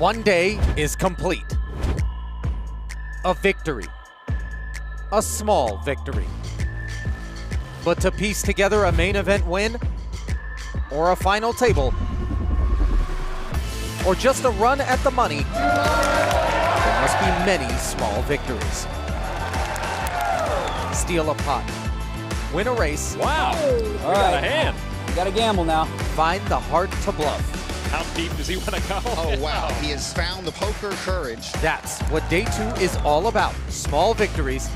One day is complete. A victory. A small victory. But to piece together a main event win, or a final table, or just a run at the money, there must be many small victories. Steal a pot. Win a race. Wow, we got a hand. You gotta gamble now. Find the heart to bluff. How deep does he want to go? Oh, wow. He has found the poker courage. That's what day 2 is all about. Small victories,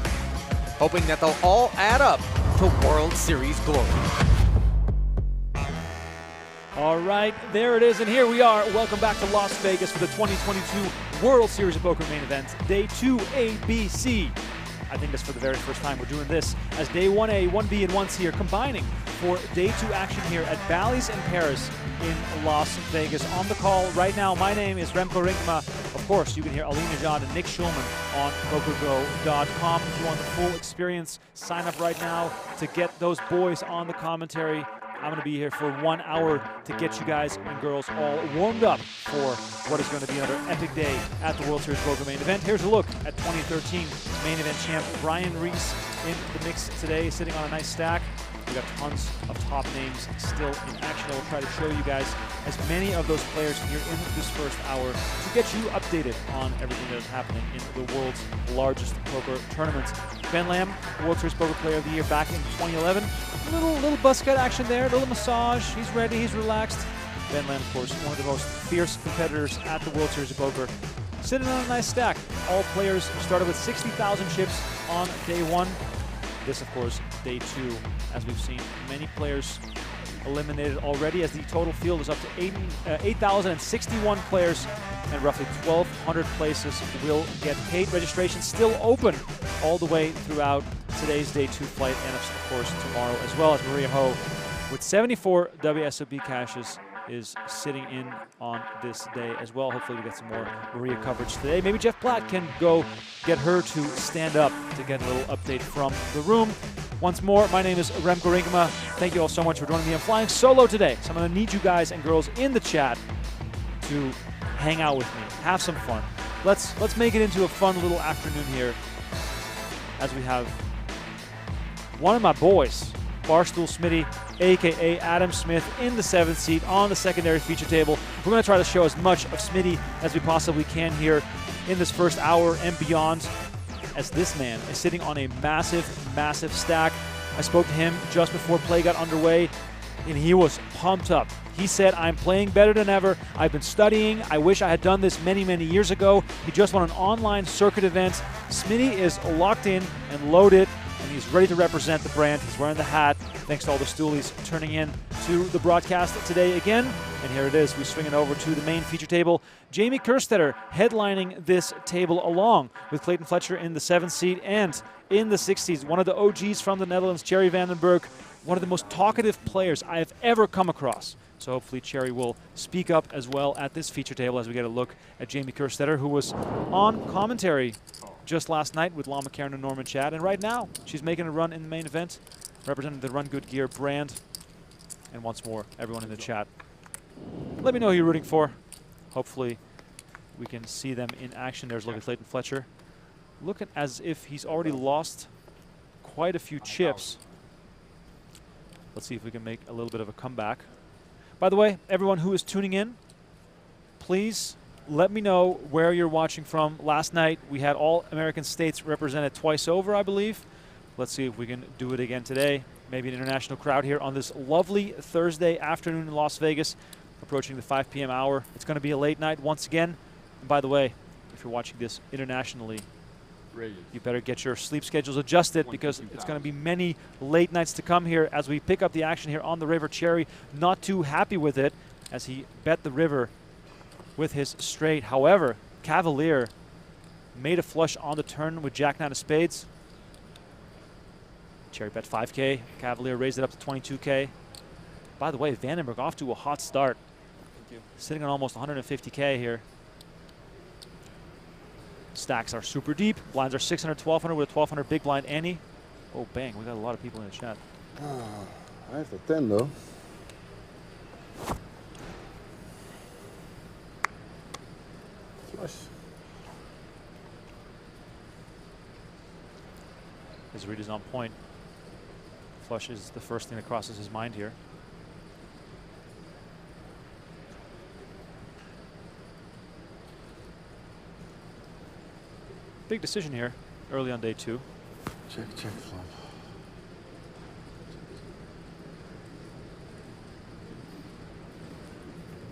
hoping that they'll all add up to World Series glory. All right, there it is, and here we are. Welcome back to Las Vegas for the 2022 World Series of Poker main event, Day 2 ABC. I think that's for the very first time we're doing this, as Day 1A, 1B, and 1C are combining for Day 2 action here at Bally's in Paris in Las Vegas. On the call right now, my name is Remko Rinkema. Of course, you can hear Ali Najad and Nick Schulman on PokerGO.com. If you want the full experience, sign up right now to get those boys on the commentary. I'm going to be here for 1 hour to get you guys and girls all warmed up for what is going to be another epic day at the World Series Poker main event. Here's a look at 2013 main event champ Brian Reese in the mix today, sitting on a nice stack. We got tons of top names still in action. I will try to show you guys as many of those players here in this first hour to get you updated on everything that is happening in the world's largest poker tournament. Ben Lamb, World Series Poker Player of the Year back in 2011. Little buzz cut action there, a little massage. He's ready, he's relaxed. Ben Lamb, of course, one of the most fierce competitors at the World Series of Poker. Sitting on a nice stack. All players started with 60,000 chips on day 1. This, of course, day 2, as we've seen many players eliminated already, as the total field is up to 8,061 players, and roughly 1,200 places will get paid. Registration still open all the way throughout today's day 2 flight, and of course tomorrow as well, as Maria Ho, with 74 WSOP caches, is sitting in on this day as well. Hopefully we get some more Maria coverage today. Maybe Jeff Platt can go get her to stand up to get a little update from the room. Once more, my name is Remko Rinkema. Thank you all so much for joining me. I'm flying solo today, so I'm going to need you guys and girls in the chat to hang out with me, have some fun. Let's make it into a fun little afternoon here, as we have one of my boys, Barstool Smitty, a.k.a. Adam Smith, in the 7th seat on the secondary feature table. We're going to try to show as much of Smitty as we possibly can here in this first hour and beyond, as this man is sitting on a massive stack. I spoke to him just before play got underway, and he was pumped up. He said, I'm playing better than ever. I've been studying. I wish I had done this many years ago. He just won an online circuit event. Smitty is locked in and loaded, and he's ready to represent the brand. He's wearing the hat. Thanks to all the stoolies turning in to the broadcast today again. And here it is. We swing it over to the main feature table. Jamie Kerstetter headlining this table, along with Clayton Fletcher in the 7th seat, and in the 6th seat, one of the OGs from the Netherlands, Thierry Vandenberg, one of the most talkative players I have ever come across. So hopefully Cherry will speak up as well at this feature table as we get a look at Jamie Kerstetter, who was on commentary just last night with Lama Karen and Norman Chad. And right now, she's making a run in the main event, representing the Run Good Gear brand. And once more, everyone in the chat, let me know who you're rooting for. Hopefully we can see them in action. There's a look at Clayton Fletcher, looking as if he's already lost quite a few chips. Let's see if we can make a little bit of a comeback. By the way, everyone who is tuning in, please let me know where you're watching from. Last night, we had all American states represented twice over, I believe. Let's see if we can do it again today. Maybe an international crowd here on this lovely Thursday afternoon in Las Vegas, approaching the 5 p.m. hour. It's going to be a late night once again. And by the way, if you're watching this internationally, you better get your sleep schedules adjusted, because it's going to be many late nights to come here as we pick up the action here on the river. Cherry not too happy with it, as he bet the river with his straight. However, Cavalier made a flush on the turn with Jack-9 of spades. Cherry bet 5K. Cavalier raised it up to 22K. By the way, Vandenberg off to a hot start. Sitting on almost 150K here. Stacks are super deep. Blinds are 600, 1,200 with a 1,200 big blind ante. Oh, bang. We got a lot of people in the chat. I have to 10, though. Flush. His read is on point. Flush is the first thing that crosses his mind here. Big decision here early on day 2. Check, check, flop.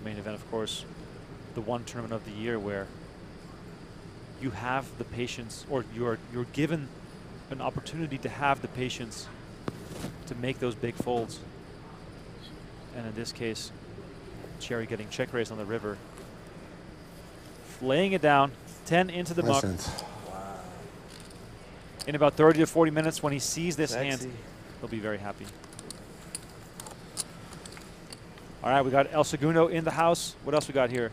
Main event, of course, the one tournament of the year where you have the patience, or you're given an opportunity to have the patience to make those big folds. And in this case, Cherry getting check raised on the river, laying it down, 10 into the muck. In about 30 to 40 minutes, when he sees this hand, he'll be very happy. All right, we got El Segundo in the house. What else we got here?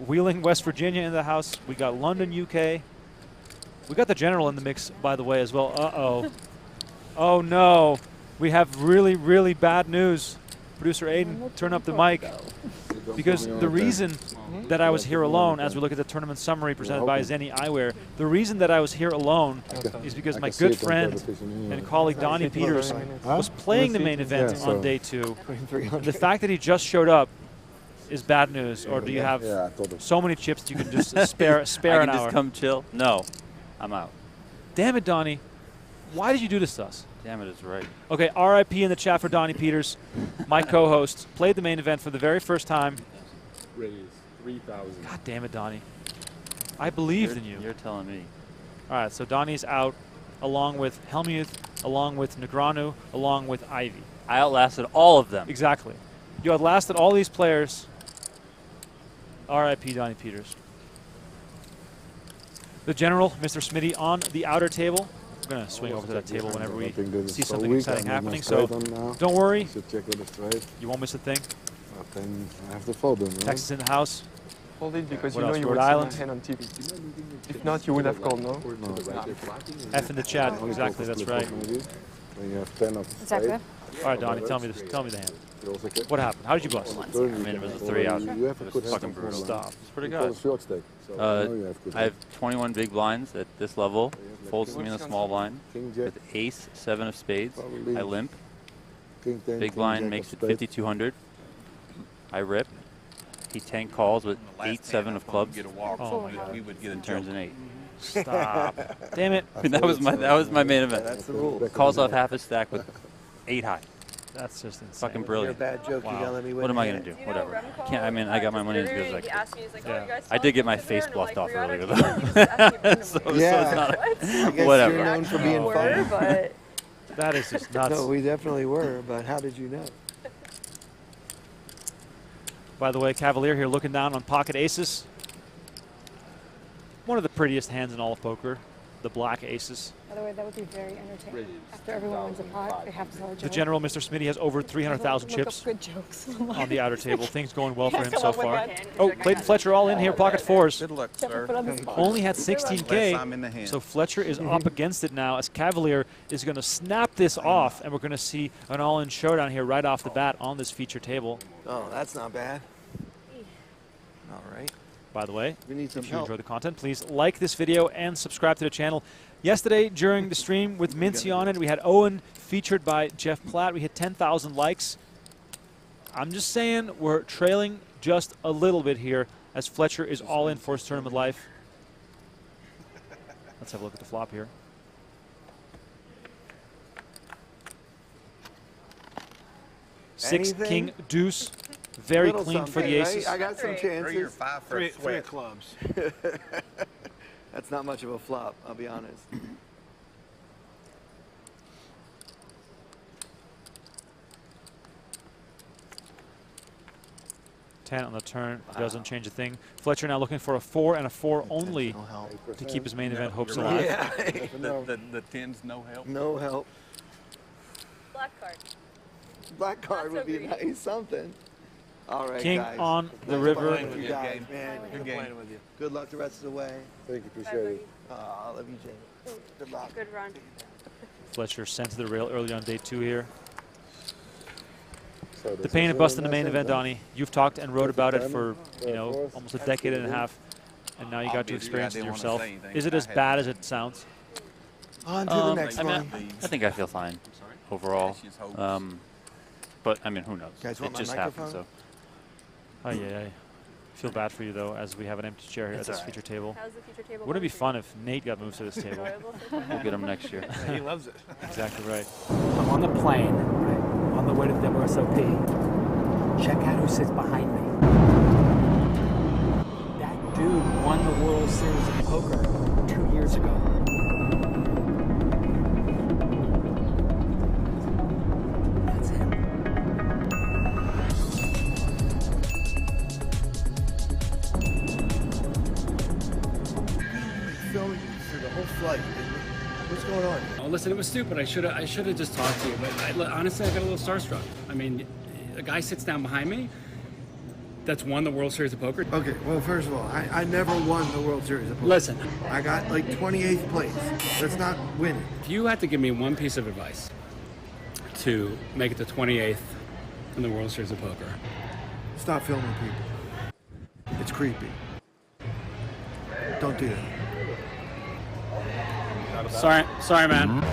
Wheeling, West Virginia in the house. We got London, UK. We got the General in the mix, by the way, as well. Uh-oh. Oh, no. We have really, really bad news. Producer Aiden, turn up the mic. Because the reason that I was here alone, as we look at the tournament summary presented by Zenny Eyewear, the reason that I was here alone is because my good friend and colleague Donnie Peters was playing the main event on day 2. The fact that he just showed up is bad news, or do you have so many chips that you can just spare an hour? I can just come chill? No, I'm out. Damn it, Donnie. Why did you do this to us? Damn it, it's right. Okay, RIP in the chat for Donnie Peters, my co-host. Played the main event for the very first time. Raise 3,000. God damn it, Donnie. I believed in you. You're telling me. All right, so Donnie's out, along with Helmuth, along with Negranu, along with Ivy. I outlasted all of them. Exactly. You outlasted all these players. RIP Donnie Peters. The General, Mr. Smitty, on the outer table. We're going to swing over to that table whenever we see something exciting happening. So don't worry. You won't miss a thing. Then I have to fold them. Texas in the house. Hold it because What you know else, you Rhode would see Island? my hand on TV. If not, you would have called, no? F in the chat. Exactly, that's right. Then you have 10 of Is that good? All right, Donnie, tell me this. Tell me the hand. What happened? How did you bust? I mean, it was a 3-out. You have a It good was fucking hand. brutal. Stop. It's pretty You call good. it short stake. So I know you have good I have 21 big blinds at this level. Folds to me in the small blind. King Jack, With ace, 7 of spades. Probably. I limp. King 10, Big King blind Jack makes of it spades. 5,200. I rip. He 10 calls with 8, 7 of clubs. Oh, my God. And turns an 8. Stop. Damn it. I mean, that was my main event. That's the rule. Calls off half his stack with 8 high. That's just insane. Fucking brilliant. Bad joke. Wow. You gotta let me win. What am I gonna do? Whatever. Can't. I mean, I got my money as good as I could. I did get my face bluffed off earlier though. so Yeah. it's not I guess whatever. you're known for being funny. But That is just nuts. No, we definitely were, but how did you know? By the way, Cavalier here looking down on pocket aces. One of the prettiest hands in all of poker, the black aces. by the way, that would be very entertaining. After everyone wins a pot, they have to tell a joke. The General, Mr. Smitty, has over 300,000 Look up chips good jokes. on the outer table. Things going well for him Come so up with far. one. Oh, Clayton Fletcher all in here, pocket fours. Good luck, Except for sir. put on the spot. Only had Last time 16K, in the hand. so Fletcher is up against it now as Cavalier is going to snap this off, and we're going to see an all-in showdown here right off the bat on this feature table. Oh, that's not bad. All right. By the way, We need some if you help. enjoy the content, please like this video and subscribe to the channel. Yesterday, during the stream with Mincy on it, we had Owen featured by Jeff Platt. We hit 10,000 likes. I'm just saying we're trailing just a little bit here as Fletcher is all in for his tournament life. Let's have a look at the flop here. Six, Anything? king, deuce. Very Little clean for the something, right? aces. I got some 3 or chances. 5 for a Three sweat. clubs. That's not much of a flop, I'll be honest. Ten on the turn, doesn't change a thing. Fletcher now looking for a 4 and a 4 only No help. to keep his main event hopes alive. Yeah. The 10's no help. No help. Black card. Black card Not would so be green. nice, something. All right, King guys. on the Nice river. playing with you Good guys, game. man. Good game. Playing with you. Good luck the rest of the way. Thank you, appreciate it. I love you, Jay. Good luck. Good run. Fletcher sent to the rail early on day 2 here. So The this pain is and bust in the nice main hand, event, huh? Donnie. You've talked and wrote about it for, Yeah, of course. almost a decade and a half. and now you got to experience it yourself. Is it as bad as it sounds? On to the next one. I think I feel fine overall. But, I mean, who knows? Guys, it just happened, so. Oh, yeah. Feel bad for you, though, as we have an empty chair here at this feature table. How's the feature table? Wouldn't it be fun if Nate got moved to this table? We'll get him next year. He loves it. Exactly right. I'm on the plane, right, on the way to the WSOP. Check out who sits behind me. That dude won the World Series of Poker 2 years ago. That's him. Filming for the whole flight. What's going on? Oh, listen, it was stupid. I should have just talked to you. But honestly, I got a little starstruck. I mean, a guy sits down behind me that's won the World Series of Poker. Okay, well, first of all, I never won the World Series of Poker. Listen. I got like 28th place. That's not winning. If you had to give me one piece of advice to make it to 28th in the World Series of Poker. Stop filming people. It's creepy. Don't do that. Sorry, man.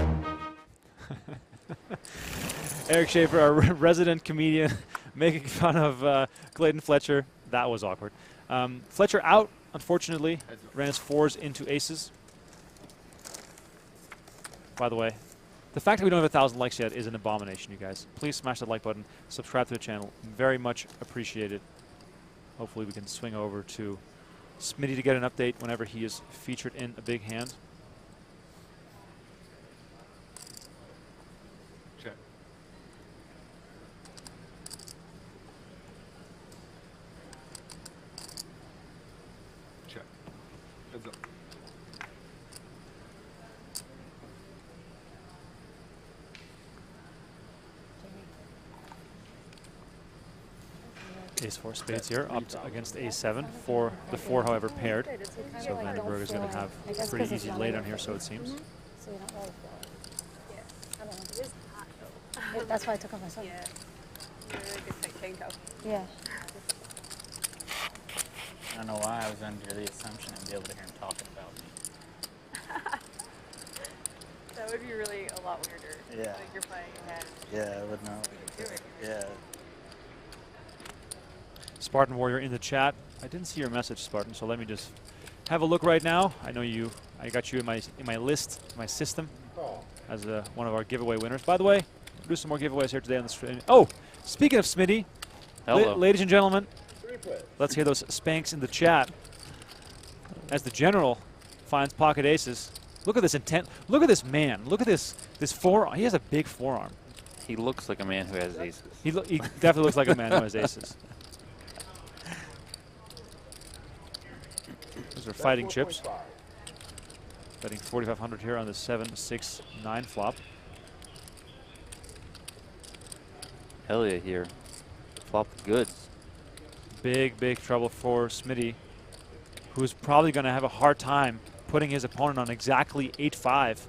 Eric Schaefer, our resident comedian, making fun of Clayton Fletcher. That was awkward. Fletcher out, unfortunately. Ran his 4s into aces. By the way, the fact that we don't have 1,000 likes yet is an abomination, you guys. Please smash that like button. Subscribe to the channel. Very much appreciated. Hopefully we can swing over to Smitty to get an update whenever he is featured in a big hand. Check. Check. Heads up. Ace-4 spades here, up against Ace-7. For the 4, however, paired. So Vandenberg is going to have a pretty easy laydown here, so it seems. So you're not roll yeah. I don't know. It is hot, though. That's why I took off my sweater. Yeah. Really good tight chain toe. Yeah. I don't know why I was under the assumption I'd be able to hear him talking about me. That would be really a lot weirder. Yeah. Like you're playing ahead. Yeah, I would know. Yeah. Spartan Warrior in the chat. I didn't see your message, Spartan, so let me just have a look right now. I know I got you in my list, my system, as one of our giveaway winners. By the way, we'll do some more giveaways here today on the stream. Oh, speaking of Smitty, ladies and gentlemen, let's hear those spanks in the chat. As the general finds pocket aces. Look at this intent. Look at this man. Look at this forearm. He has a big forearm. He looks like a man who has aces. He definitely looks like a man who has aces. Those are fighting chips. Betting 4,500 here on the 7-6-9 flop. Hell yeah, here. Flop goods. Big trouble for Smitty, who's probably going to have a hard time putting his opponent on exactly 8-5,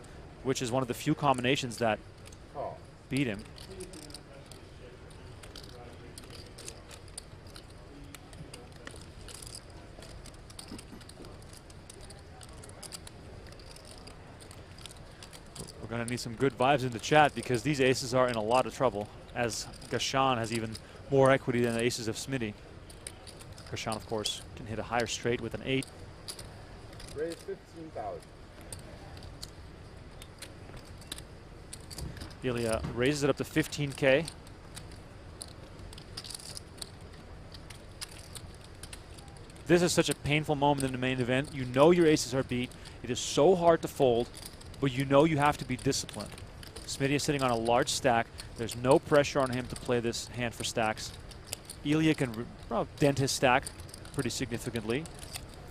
which is one of the few combinations that beat him. We're going to need some good vibes in the chat because these aces are in a lot of trouble, as Gashan has even more equity than the aces of Smitty. Gashan, of course, can hit a higher straight with an 8. Raise 15,000. Ilya raises it up to 15K. This is such a painful moment in the main event. You know your aces are beat. It is so hard to fold, but you know you have to be disciplined. Smitty is sitting on a large stack. There's no pressure on him to play this hand for stacks. Ilya can dent his stack pretty significantly,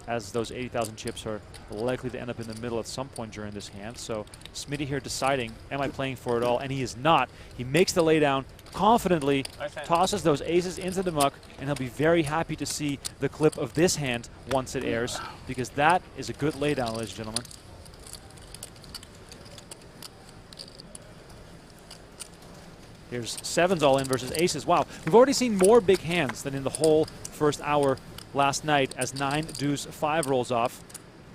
as those 80,000 chips are likely to end up in the middle at some point during this hand. So Smitty here deciding, am I playing for it all? And he is not. He makes the laydown confidently, tosses those aces into the muck, and he'll be very happy to see the clip of this hand once it airs, because that is a good laydown, ladies and gentlemen. Here's sevens all in versus aces. Wow, we've already seen more big hands than in the whole first hour last night as 9-deuce-5 rolls off.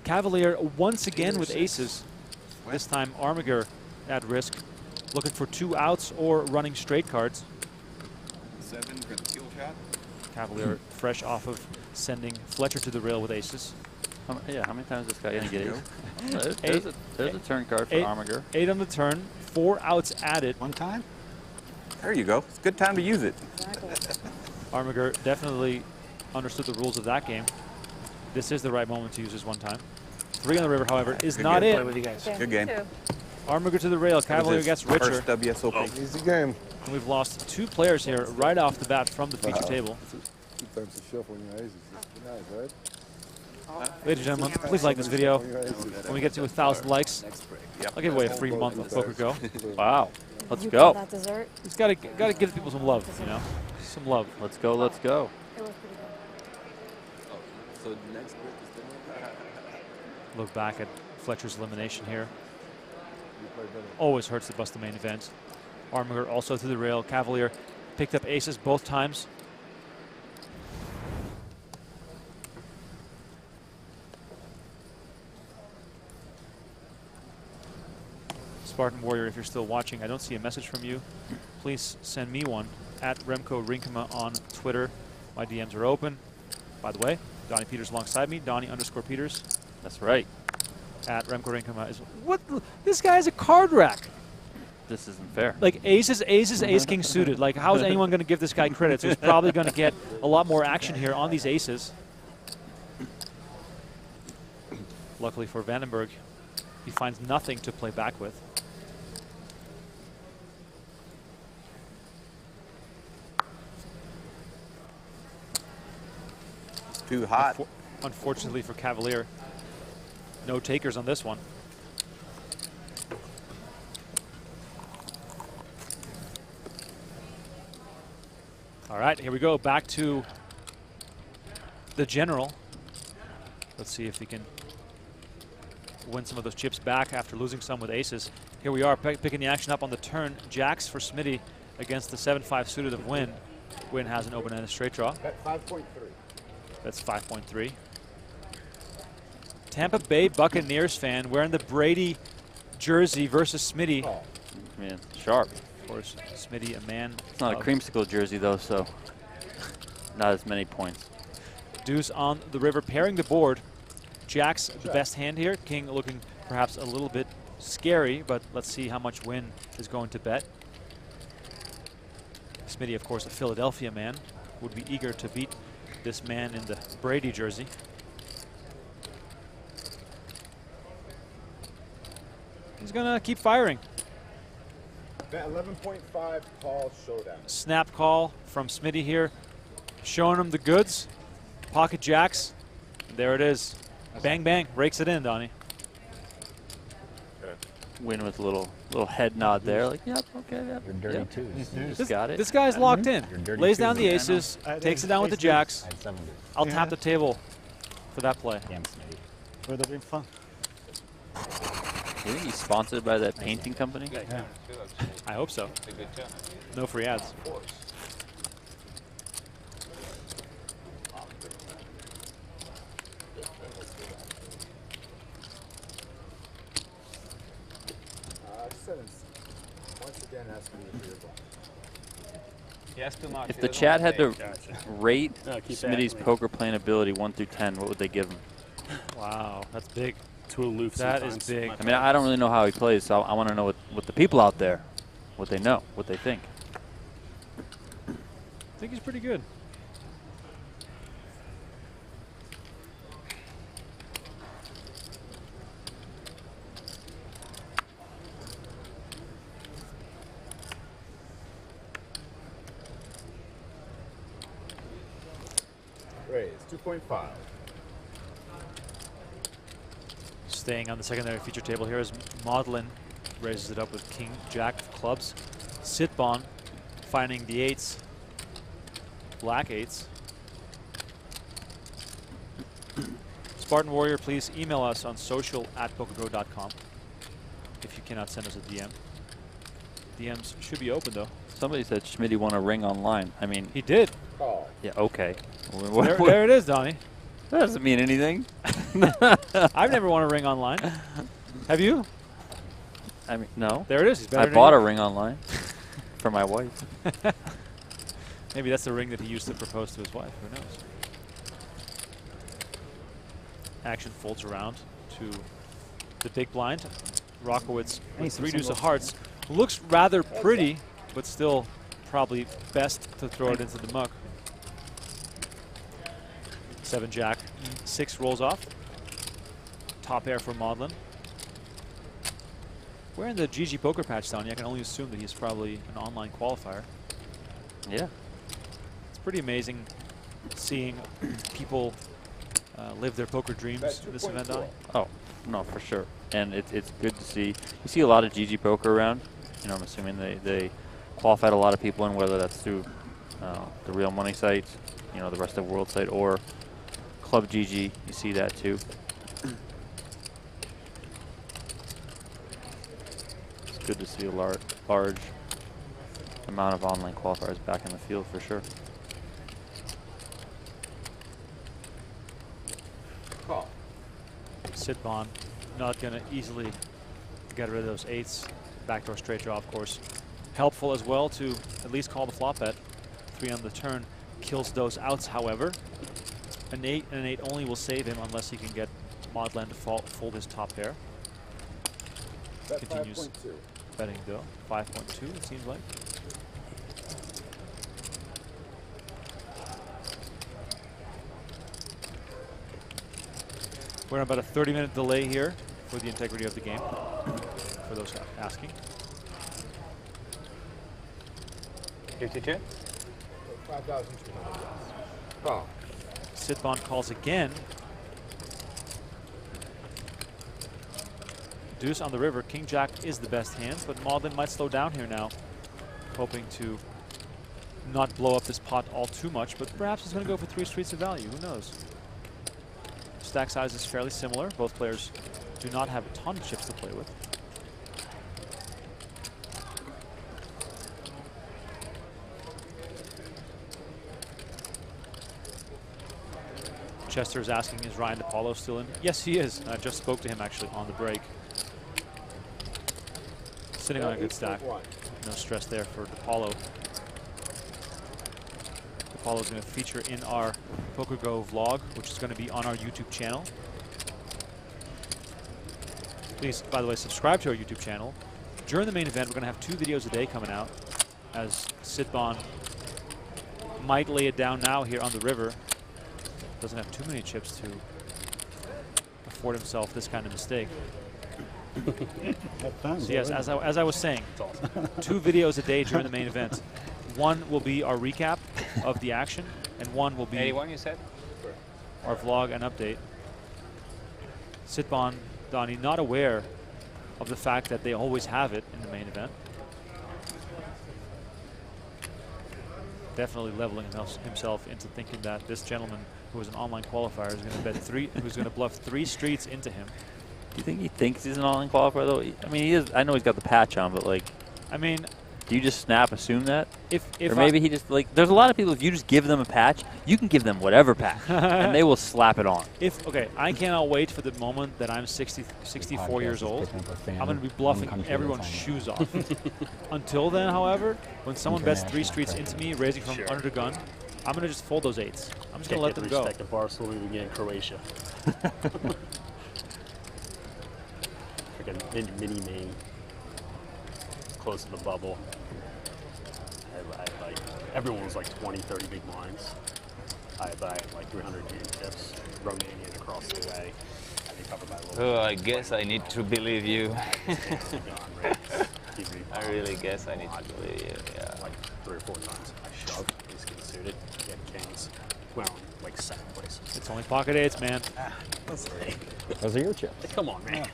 Cavalier once again with aces. This time Armiger at risk, looking for 2 outs or running straight cards. 7 for the kill shot. Cavalier fresh off of sending Fletcher to the rail with aces. How many times is this guy going to get ace? There's a turn card for Armiger. 8 on the turn, 4 outs added. One time? There you go. It's a good time to use it. Armiger definitely understood the rules of that game. This is the right moment to use his one time. 3 on the river, however, is not it. Play with you guys. Good game. Armiger to the rail. Cavalier gets richer. First WSOP. Easy game. And we've lost 2 players here right off the bat from the feature table. 2 times the shuffle when you're aces. Nice, right? Ladies and gentlemen, please like this video. When we get to 1,000 likes, I'll give away a free month of PokerGo. Wow. Let's go. That dessert? Just gotta give people some love, you know? Some love. Let's go, let's go. It was pretty good. So the next break is the Look back at Fletcher's elimination here. Always hurts to bust the main event. Armiger also to the rail. Cavalier picked up aces both times. Spartan Warrior, if you're still watching, I don't see a message from you. Please send me one at Remko Rinkema on Twitter. My DMs are open. By the way, Donnie Peters alongside me, Donnie_Peters. That's right. At Remko Rinkema is what? This guy has a card rack. This isn't fair. Like aces, ace king suited. Like how is anyone going to give this guy credit? So he's probably going to get a lot more action here on these aces. Luckily for Vandenberg, he finds nothing to play back with. Too hot. Unfortunately for Cavalier, no takers on this one. All right, here we go. Back to the general. Let's see if he can win some of those chips back after losing some with aces. Here we are picking the action up on the turn. Jacks for Smitty against the 7-5 suited of Wynn. Wynn has an open-ended straight draw. Bet 5.3. That's 5.3. Tampa Bay Buccaneers fan wearing the Brady jersey versus Smitty. Oh. Man, sharp. Of course, Smitty, a man. It's not a creamsicle jersey, though, so not as many points. Deuce on the river, pairing the board. Jack's the best hand here. King looking perhaps a little bit scary, but let's see how much Wynn is going to bet. Smitty, of course, a Philadelphia man, would be eager to beat this man in the Brady jersey. He's gonna keep firing. Bet 11.5 call showdown. Snap call from Smitty here, showing him the goods. Pocket jacks. There it is. Bang, bang. Rakes it in, Donnie. Win with a little head nod there. Like, yep, okay, yep. You're dirty yep. twos. Just got it. This guy's locked in. Lays down the twos. aces, takes it down with the jacks. I'll tap the table for that play. Damn, Smitty. Would have been fun. You think he's sponsored by that painting company? Yeah. I hope so. No free ads. Once again, asking you for your ball. If the chat had to rate Smitty's poker playing ability 1 through 10, what would they give him? Wow, that's big. Too aloof. That is big. I mean, I don't really know how he plays, so I want to know what the people out there, what they know, what they think. I think he's pretty good. Raise 2.5. Staying on the secondary feature table here is Maudlin. Raises it up with King, Jack of clubs. Sitbon finding the eights. Black eights. Spartan Warrior, please email us on social@pokergo.com if you cannot send us a DM. DMs should be open though. Somebody said Schmitty won a ring online. I mean, he did. Call. Yeah, okay. There it is, Donnie. That doesn't mean anything. I've never won a ring online. Have you? I mean, no. There it is. He's better I than bought you. a ring online for my wife. Maybe that's the ring that he used to propose to his wife. Who knows? Action folds around to the big blind. Rockowitz with 3 deuce of hearts. Looks rather pretty, but still probably best to throw it into the muck. 7 jack. 6 rolls off. Top pair for Maudlin. Wearing the GG Poker patch, Donnie, I can only assume that he's probably an online qualifier. Yeah. It's pretty amazing seeing people live their poker dreams in this event, Donnie. Oh, no, for sure. And it's good to see. You see a lot of GG Poker around. You know, I'm assuming they qualified a lot of people in, whether that's through the Real Money site, you know, the Rest of the World site, or Club GG. You see that too. It's good to see a large amount of online qualifiers back in the field for sure. Call. Sitbon not going to easily get rid of those 8s. Backdoor straight draw, of course. Helpful as well to at least call the flop bet. 3 on the turn kills those outs, however. An 8 and an 8 only will save him unless he can get Maudlin to fold his top pair. Bet Continues 5.2. betting though. 5.2 it seems like. We're on about a 30-minute delay here for the integrity of the game, for those asking. 52? 5,200. Call. Sitbon calls again. Deuce on the river. King Jack is the best hand, but Maudlin might slow down here now, hoping to not blow up this pot all too much, but perhaps he's going to go for 3 streets of value. Who knows? Stack size is fairly similar. Both players do not have a ton of chips to play with. Chester is asking, is Ryan DePaulo still in? Yes, he is. I just spoke to him actually on the break. Sitting on a good stack. No stress there for DePaulo. DePaulo is going to feature in our PokerGo vlog, which is going to be on our YouTube channel. Please, by the way, subscribe to our YouTube channel. During the main event, we're going to have 2 videos a day coming out, as Sitbon might lay it down now here on the river. Doesn't have too many chips to afford himself this kind of mistake. So yes, as I was saying, 2 videos a day during the main event. One will be our recap of the action, and one will be 81, you said? our vlog and update. Sitbon, Donnie, not aware of the fact that they always have it in the main event. Definitely leveling himself into thinking that this gentleman, who is an online qualifier, is going to bet 3, who's going to bluff 3 streets into him. Do you think he thinks he's an online qualifier though? I mean, he is. I know he's got the patch on, but like, I mean, do you just assume that? If or maybe he just like. There's a lot of people. If you just give them a patch, you can give them whatever patch, and they will slap it on. Okay, I cannot wait for the moment that I'm 64 years old. I'm going to be bluffing everyone's shoes off. Until then, however, when someone bets 3 streets into me, raising from under the gun, I'm going to just fold those 8s. I'm just going to let them go. Kerstetter Barstool Smitty again in Croatia. Freaking mini main. Close to the bubble. I like everyone was like 20, 30 big blinds. I had like 300 game tips. Romanian across the way. I think covered by a little Oh, I guess I need to believe you. I really guess I need to believe you. Yeah. Like 3 or 4 times. I shoved. He's getting suited. He had kings. Went on like 2nd place. It's only pocket 8s, man. Those are your chips. Come on, man.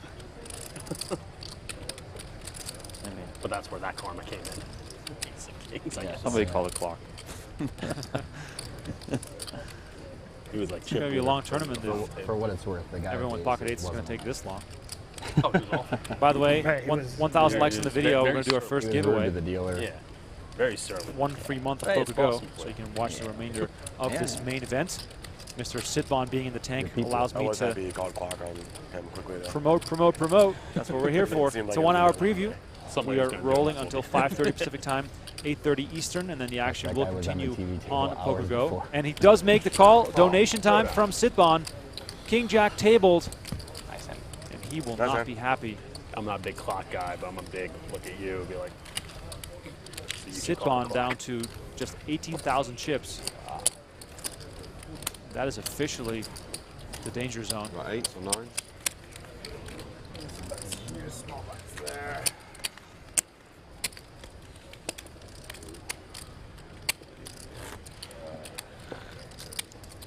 But that's where that karma came in. Yeah, somebody call the clock. He was like, it's going to be a long tournament. For what it's worth, the guy everyone with pocket 8s is going to take this long. Oh, it was awful. By the way, 1,000 likes in the video. We're going to do our first giveaway. The dealer. Yeah. Very surly. 1 free month of Hey, it's PokerGo, Boston so play. you can watch the remainder of Yeah. this main event. Mr. Sitbon being in the tank allows me to promote. That's what we're here for. It's a 1 hour preview. We are rolling until 5:30 Pacific time, 8:30 Eastern, and then the action will continue on PokerGo. And he does make the call. Donation time from Sitbon. King Jack tabled, and he will not be happy. I'm not a big clock guy, but I'm a big look at you, be like. Sitbon down to just 18,000 chips. That is officially the danger zone. About 8 or 9.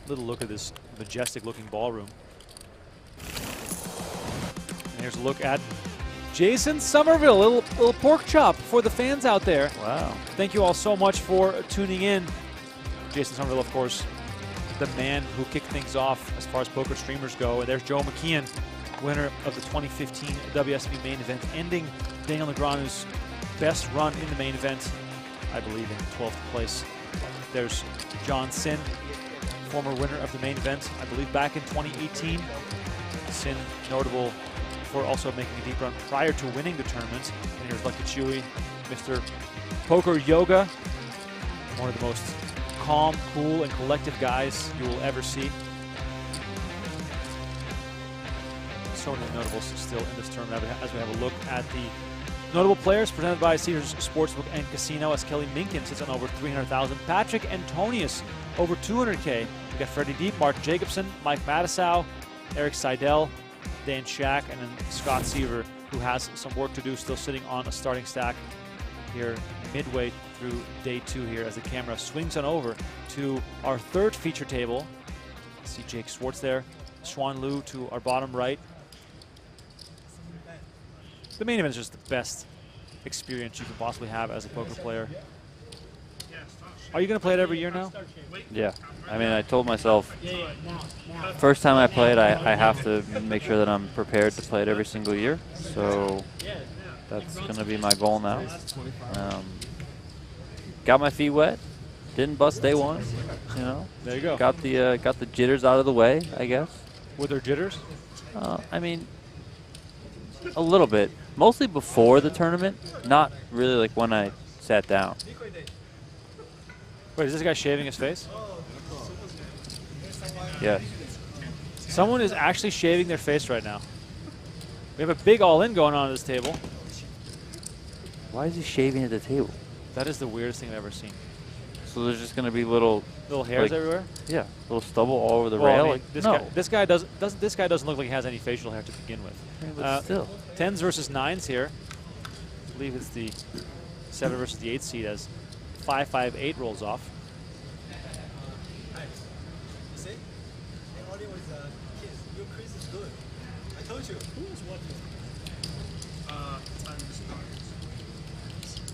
Little look at this majestic-looking ballroom. And here's a look at Jason Somerville, little pork chop for the fans out there. Wow. Thank you all so much for tuning in. Jason Somerville, of course, the man who kicked things off as far as poker streamers go. And there's Joe McKeon, winner of the 2015 WSOP main event, ending Daniel Negreanu's best run in the main event, I believe in 12th place. There's John Sin, former winner of the main event, I believe back in 2018. Sin notable for also making a deep run prior to winning the tournament. And here's Lucky Chewy, Mr. Poker Yoga, one of the most calm, cool, and collective guys you will ever see. So many notables still in this tournament as we have a look at the notable players presented by Caesars Sportsbook and Casino, as Kelly Minkin sits on over 300,000. Patrick Antonius over 200K. We got Freddie Deep, Mark Jacobson, Mike Matisow, Eric Seidel, Dan Shack, and then Scott Seaver, who has some work to do, still sitting on a starting stack here midway through day 2 here as the camera swings on over to our third feature table. See Jake Schwartz there, Xuan Liu to our bottom right. The main event is just the best experience you can possibly have as a poker player. Are you going to play it every year now? Yeah. I mean, I told myself, first time I play it, I have to make sure that I'm prepared to play it every single year. So that's going to be my goal now. Got my feet wet. Didn't bust day 1. You know. There you go. Got the jitters out of the way, I guess. Were there jitters? I mean, a little bit. Mostly before the tournament, not really like when I sat down. Wait, is this guy shaving his face? Yes. Someone is actually shaving their face right now. We have a big all-in going on at this table. Why is he shaving at the table? That is the weirdest thing I've ever seen. So there's just going to be little hairs everywhere? Yeah, little stubble all over the Well, rail. I mean, Like, this guy doesn't look like he has any facial hair to begin with. Yeah, but still. 10s versus 9s here. I believe it's the 7 versus the 8 seed as 5-5-8 rolls off.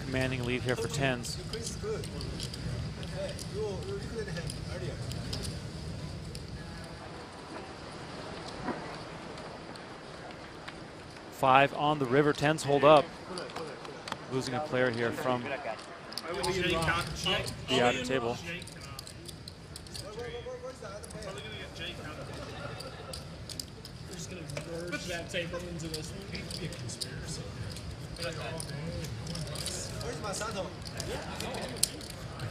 Commanding lead here for 10s. Five on the river, 10s hold up. Losing a player here from the outer table. That table into this one. It could be a conspiracy. Where's my saddle?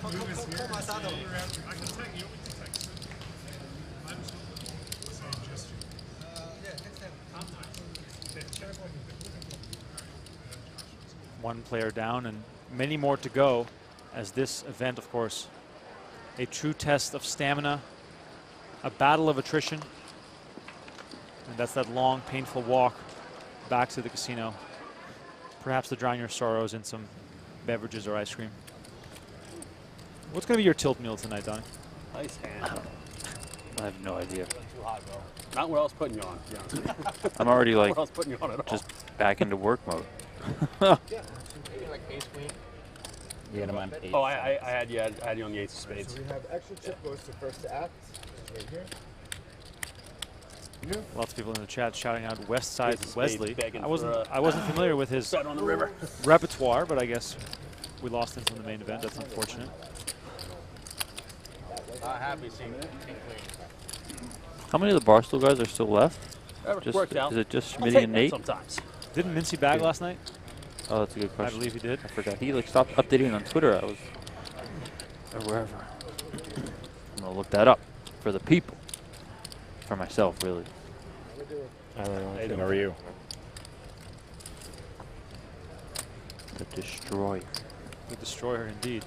Call my saddle. I can take you. Text it. I'm saying gesture. Yeah, text him. One player down and many more to go, as this event, of course, a true test of stamina, a battle of attrition. And that's that long, painful walk back to the casino. Perhaps to drown your sorrows in some beverages or ice cream. What's going to be your tilt meal tonight, Donnie? Nice hand. I have no idea. Too hot, bro. Not what I was putting you on, to be honest with you. I'm already like Not what I was putting you on at all. just back into work mode. Yeah, maybe like ace queen. Yeah, I'm on 8. Oh, I had you on the ace of spades. So we have extra chip goes to first to act. Right here. Yeah. Lots of people in the chat shouting out West Side Spades Wesley. begging I wasn't for, familiar with his set on the river repertoire, but I guess We lost him from the main event. That's unfortunate. Happy seeing How many of the Barstool guys are still left? Worked out. Is it just I'll Smitty take and that Nate? sometimes. Didn't Mincy bag last night? Oh, that's a good question. I believe he did. I forgot. He like stopped updating on Twitter. Or wherever. I'm gonna look that up for the people. For myself, really. I don't know. How are you? The Destroyer. The Destroyer, indeed.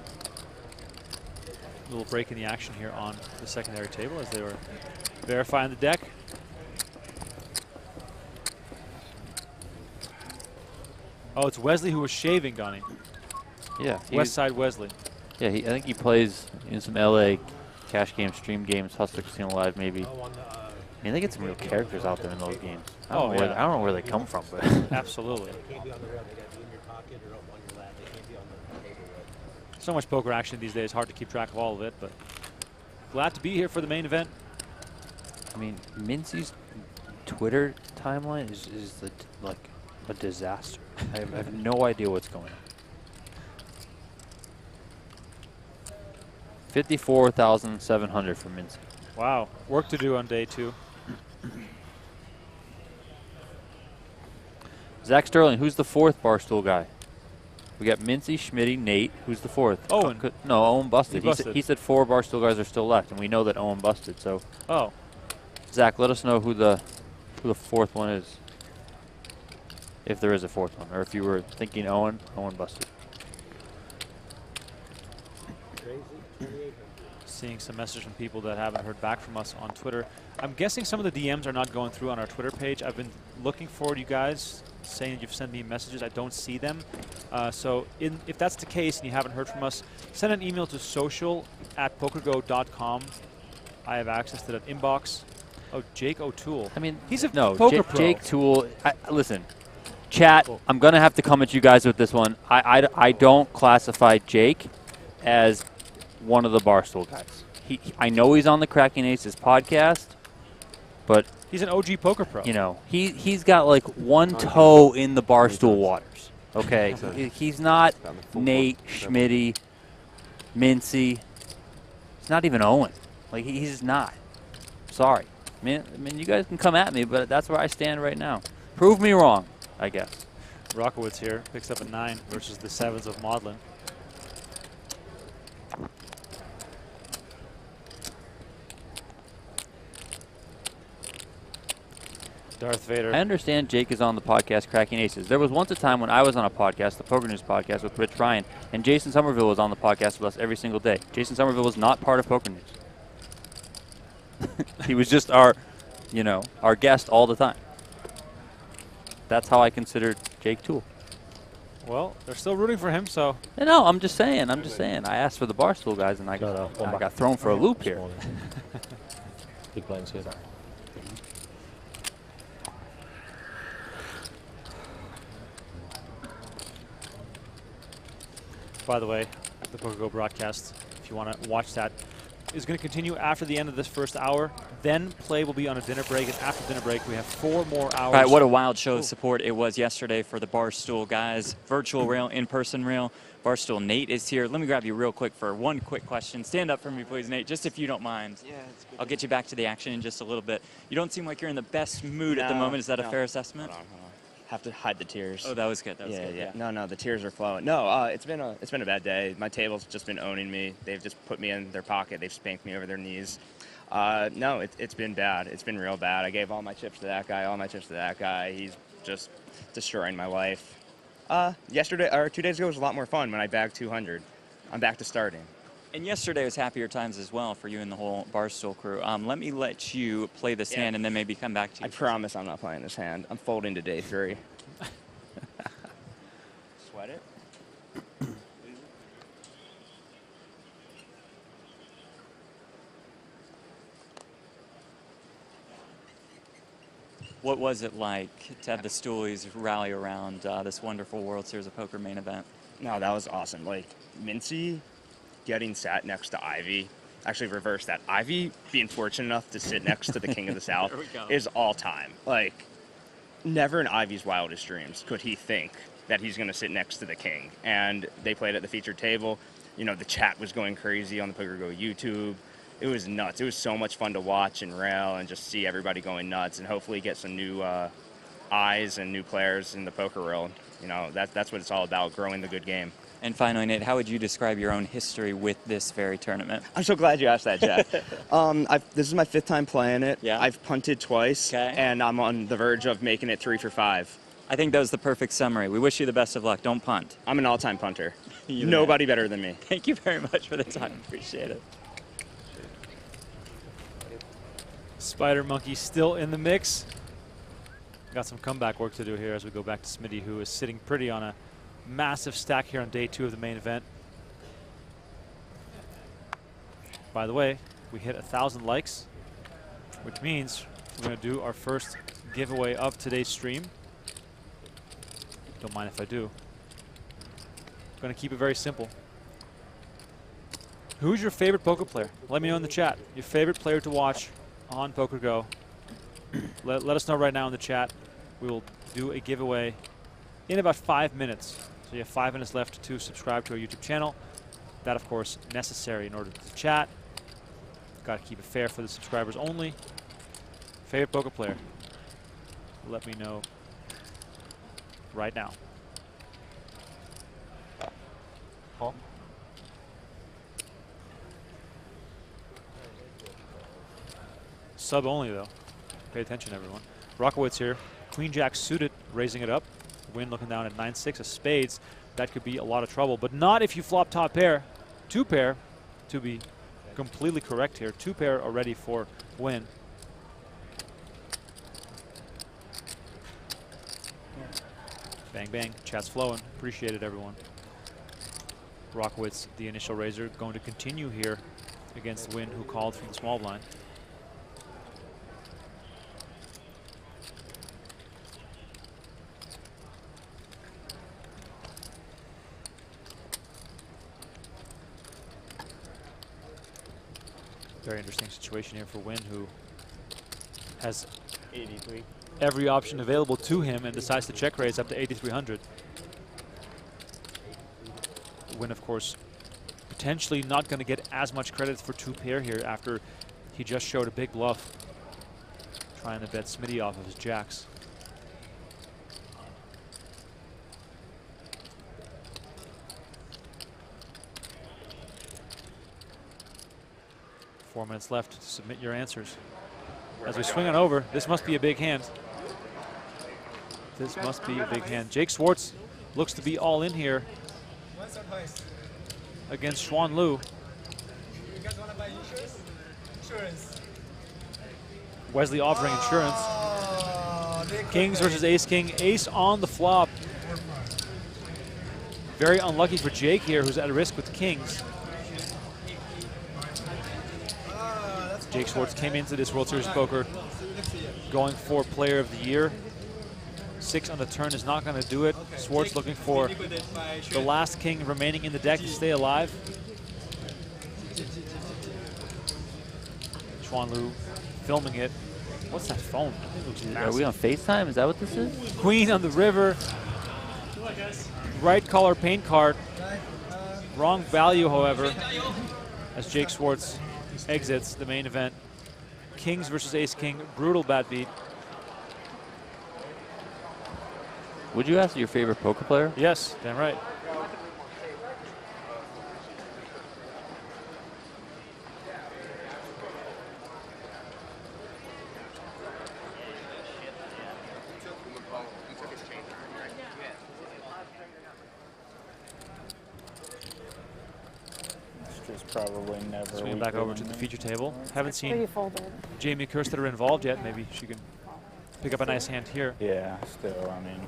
A little break in the action here on the secondary table as they were verifying the deck. Oh, it's Wesley who was shaving, Donnie. Yeah. West Side Wesley. Yeah, I think he plays in some LA cash games, stream games, Hustler Casino Live, maybe. I mean, they get some real characters out there in those games. I don't know where they come from, but Absolutely. So much poker action these days, hard to keep track of all of it, but glad to be here for the main event. I mean, Mincy's Twitter timeline is like a disaster. I have no idea what's going on. 54,700 for Mincy. Wow, work to do on day 2. Zach Sterling, who's the 4th Barstool guy? We got Mincy, Schmitty, Nate. Who's the 4th? Owen. No, Owen busted. He He said 4 Barstool guys are still left, and we know that Owen busted. So, Zach, let us know who the 4th one is, if there is a 4th one, or if you were thinking Owen busted. Seeing some messages from people that haven't heard back from us on Twitter. I'm guessing some of the DMs are not going through on our Twitter page. I've been looking for you guys saying you've sent me messages. I don't see them. So if that's the case and you haven't heard from us, send an email to social@pokergo.com. I have access to that inbox. Oh, Jake O'Toole. I mean, he's a no, poker pro. Jake Toole. Listen, chat, I'm going to have to come at you guys with this one. I don't classify Jake as one of the Barstool guys. I know he's on the Cracking Aces podcast, but he's an OG poker pro. You know, he's got like one toe in the Barstool waters. Okay, he's not Nate, Schmitty, Mincy. He's not even Owen. Like he's not. Sorry. I mean, you guys can come at me, but that's where I stand right now. Prove me wrong, I guess. Rockowitz here picks up a 9 versus the 7s of Maudlin. Darth Vader. I understand Jake is on the podcast Cracking Aces. There was once a time when I was on a podcast, the Poker News podcast with Rich Ryan, and Jason Somerville was on the podcast with us every single day. Jason Somerville was not part of Poker News. He was just our guest all the time. That's how I considered Jake Toole. Well, they're still rooting for him, so. No, I'm just saying. I asked for the Barstool guys, and I got thrown for a loop here. Big blinds here. By the way, the PokerGO broadcast, if you want to watch that, is going to continue after the end of this first hour. Then play will be on a dinner break, and after dinner break, we have 4 more hours. All right, what a wild show of support it was yesterday for the Barstool guys. Virtual rail, in-person rail. Barstool Nate is here. Let me grab you real quick for one quick question. Stand up for me, please, Nate, just if you don't mind. Yeah, it's good. I'll get you back to the action in just a little bit. You don't seem like you're in the best mood at the moment. Is that a fair assessment? Hold on. Have to hide the tears. Oh, that was good. That was good. Yeah. No, the tears are flowing. No, it's been a bad day. My table's just been owning me. They've just put me in their pocket. They've spanked me over their knees. No, it's been bad. It's been real bad. I gave all my chips to that guy. All my chips to that guy. He's just destroying my life. Yesterday or 2 days ago was a lot more fun when I bagged 200. I'm back to starting. And yesterday was happier times as well for you and the whole Barstool crew. Let me let you play this hand and then maybe come back to you. I promise I'm not playing this hand. I'm folding to day 3. Sweat it. What was it like to have the Stoolies rally around this wonderful World Series of Poker main event? No, that was awesome. Like, Mincy getting sat next to Ivy, actually reverse that. Ivy being fortunate enough to sit next to the King of the South is all time. Like, never in Ivy's wildest dreams could he think that he's going to sit next to the king. And they played at the featured table. You know, the chat was going crazy on the PokerGO YouTube. It was nuts. It was so much fun to watch and rail and just see everybody going nuts and hopefully get some new eyes and new players in the poker world. You know, that's what it's all about, growing the good game. And finally, Nate, how would you describe your own history with this very tournament? I'm so glad you asked that, Jeff. This is my 5th time playing it. Yeah. I've punted twice, and I'm on the verge of making it 3 for 5. I think that was the perfect summary. We wish you the best of luck. Don't punt. I'm an all-time punter. Nobody better than me. Thank you very much for the time. Appreciate it. Spider Monkey still in the mix. Got some comeback work to do here as we go back to Smitty, who is sitting pretty on a massive stack here on day 2 of the main event. By the way, we hit 1,000 likes, which means we're going to do our first giveaway of today's stream. Don't mind if I do. I'm going to keep it very simple. Who's your favorite poker player? Let me know in the chat. Your favorite player to watch on PokerGO. Let us know right now in the chat. We will do a giveaway in about 5 minutes. So you have 5 minutes left to subscribe to our YouTube channel. That, of course, necessary in order to chat. Got to keep it fair for the subscribers only. Favorite poker player? Let me know right now. Paul? Sub only, though. Pay attention, everyone. Rockowitz here. Queen Jack suited, raising it up. Win looking down at 9-6 of spades. That could be a lot of trouble, but not if you flop top pair. 2 pair, to be completely correct here. 2 pair already for win. Bang, bang. Chat's flowing. Appreciate it, everyone. Rockowitz, the initial raiser, going to continue here against Win, who called from the small blind. Very interesting situation here for Win, who has 83. Every option available to him and decides to check raise up to 8,300. Win, of course, potentially not going to get as much credit for 2 pair here after he just showed a big bluff, trying to bet Smitty off of his jacks. Four minutes left to submit your answers. As we swing on over, this must be a big hand. This must be a big hand. Jake Schwartz looks to be all in here against Xuan Liu. You guys want to buy insurance? Insurance. Wesley offering insurance. Kings versus Ace King. Ace on the flop. Very unlucky for Jake here, who's at risk with Kings. Jake Schwartz came into this World Series of Poker going for Player of the Year. 6 on the turn is not going to do it. Schwartz looking for the last king remaining in the deck to stay alive. Xuan Liu filming it. What's that phone? It looks massive. Are we on FaceTime? Is that what this is? Queen on the river. Right color paint card. Wrong value, however, as Jake Schwartz exits the main event. Kings versus Ace King, brutal bad beat. Would you ask your favorite poker player? Yes, damn right. Probably never. Swinging back over to the feature table. Haven't seen Pretty folded. Jamie Kerstetter involved yet. Maybe she can pick up a nice hand here. Yeah, still, I mean.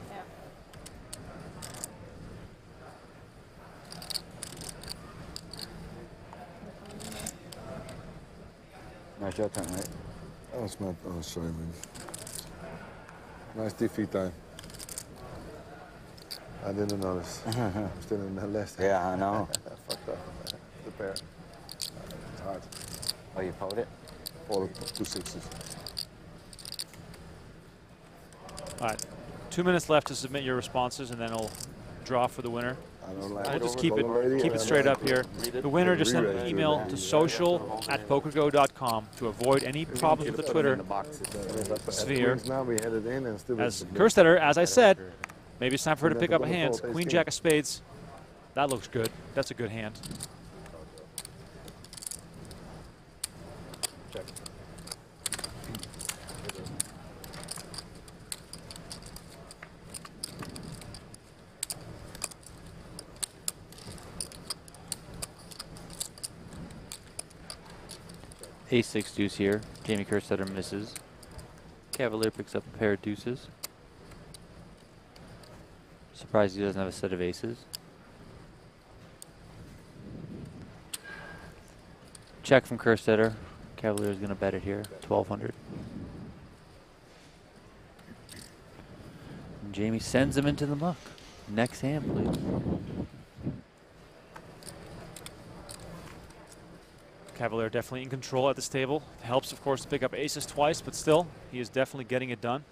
Nice your turn, right? Oh, it's my, oh, sorry, man. Nice defeat time. I didn't notice. I'm still in the last hand. Yeah, I know. Fucked up. The pair. It's hard. Oh, you fold it? Fold 2 6s. All right, 2 minutes left to submit your responses, and then I'll draw for the winner. We'll just keep it straight up here. The winner just send an email to social@pokergo.com to avoid any problems with the Twitter sphere. As Kerstetter, as I said, maybe it's time for her to pick up a hand. Queen Jack of Spades. That looks good. That's a good hand. Ace-6 deuce here. Jamie Kerstetter misses. Cavalier picks up a pair of deuces. Surprised he doesn't have a set of aces. Check from Kerstetter. Cavalier is going to bet it here, 1,200. And Jamie sends him into the muck. Next hand, please. Cavalier definitely in control at this table. It helps, of course, to pick up aces twice, but still, he is definitely getting it done.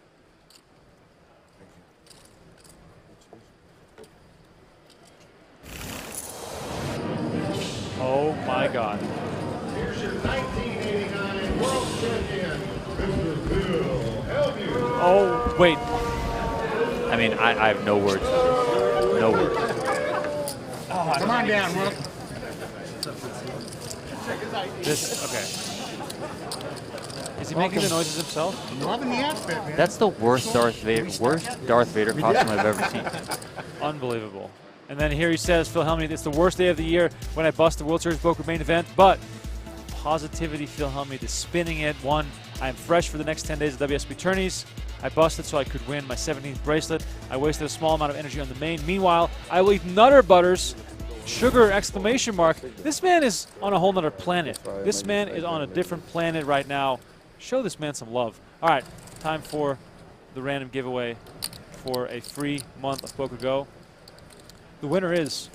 Oh my God. Here's your 1989 World Champion, Mr. Bill Helmuth. Oh, wait. I mean, I have no words. No words. Come on down, Will. Okay. Is he making the noises himself? I'm loving the outfit, man. That's the worst Darth Vader costume I've ever seen. Unbelievable. And then here he says, Phil Hellmuth, it's the worst day of the year when I bust the World Series Poker main event, but positivity, Phil Hellmuth is spinning it. One, I am fresh for the next 10 days of WSOP tourneys. I busted so I could win my 17th bracelet. I wasted a small amount of energy on the main. Meanwhile, I will eat Nutter Butters. Sugar, exclamation mark. This man is on a whole nother planet. This man is on a different planet right now. Show this man some love. All right, time for the random giveaway for a free month of PokerGo. The winner is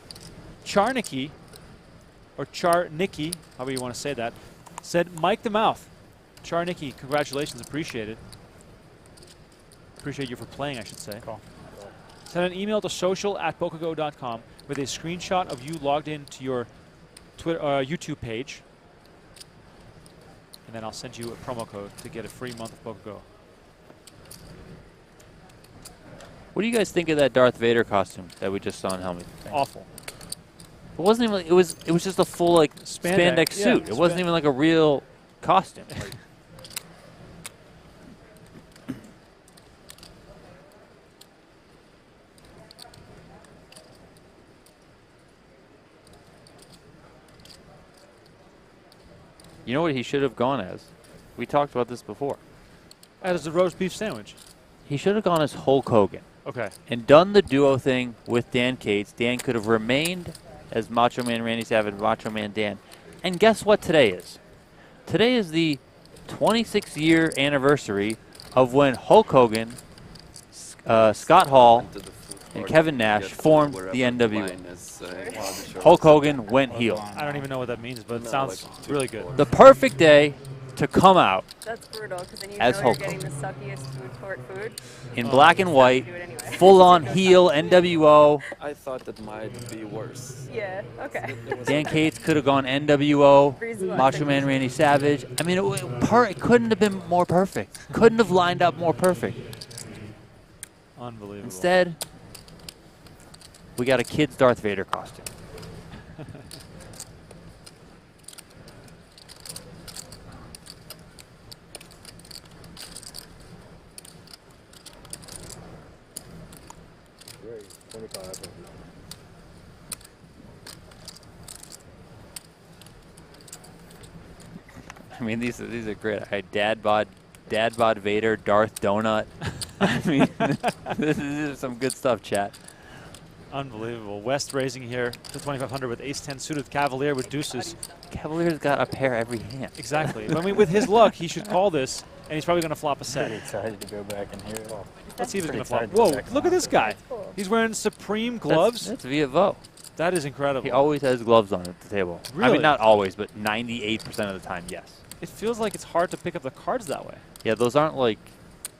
Charnicky, or Charnicky, however you want to say that, said Mike the Mouth. Charnicky, congratulations, appreciate it. Appreciate you for playing, I should say. Cool. Send an email to social@pokergo.com with a screenshot of you logged into your Twitter, YouTube page. And then I'll send you a promo code to get a free month of PokerGo. What do you guys think of that Darth Vader costume that we just saw in Helmuth? Awful. It wasn't even. It was just a full like spandex suit. Yeah, it wasn't even like a real costume. You know what he should have gone as? We talked about this before. As a roast beef sandwich. He should have gone as Hulk Hogan. Okay. And done the duo thing with Dan Cates. Dan could have remained as Macho Man Randy Savage, Macho Man Dan. And guess what today is? Today is the 26-year anniversary of when Hulk Hogan, Scott Hall, and Kevin Nash formed the NWA. Hulk Hogan went heel. I don't even know what that means, but it sounds really good. The perfect day to come out That's brutal, because then you as know Hulk you're getting the suckiest food court food. in black and white, full-on heel NWO. I thought that might be worse. Yeah, okay. Dan Cates could have gone NWO, Breezy one. Macho Man Randy Savage. I mean, it couldn't have been more perfect. Couldn't have lined up more perfect. Unbelievable. Instead, we got a kid's Darth Vader costume. I mean, these are great. Dad bod Vader, Darth Donut. I mean, this is some good stuff, chat. Unbelievable. West raising here to 2,500 with ace-10 suited Cavalier with deuces. Cavalier's got a pair every hand. Exactly. But I mean, with his luck, he should call this, and he's probably going to flop a set. Pretty excited to go back and hear it all. Let's see if he's going to Pretty flop. excited to Whoa, look at this guy. He's wearing Supreme gloves. That's via Vo. That is incredible. He always has gloves on at the table. I Really? mean, not always, but 98% of the time, yes. It feels like it's hard to pick up the cards that way. Yeah, those aren't like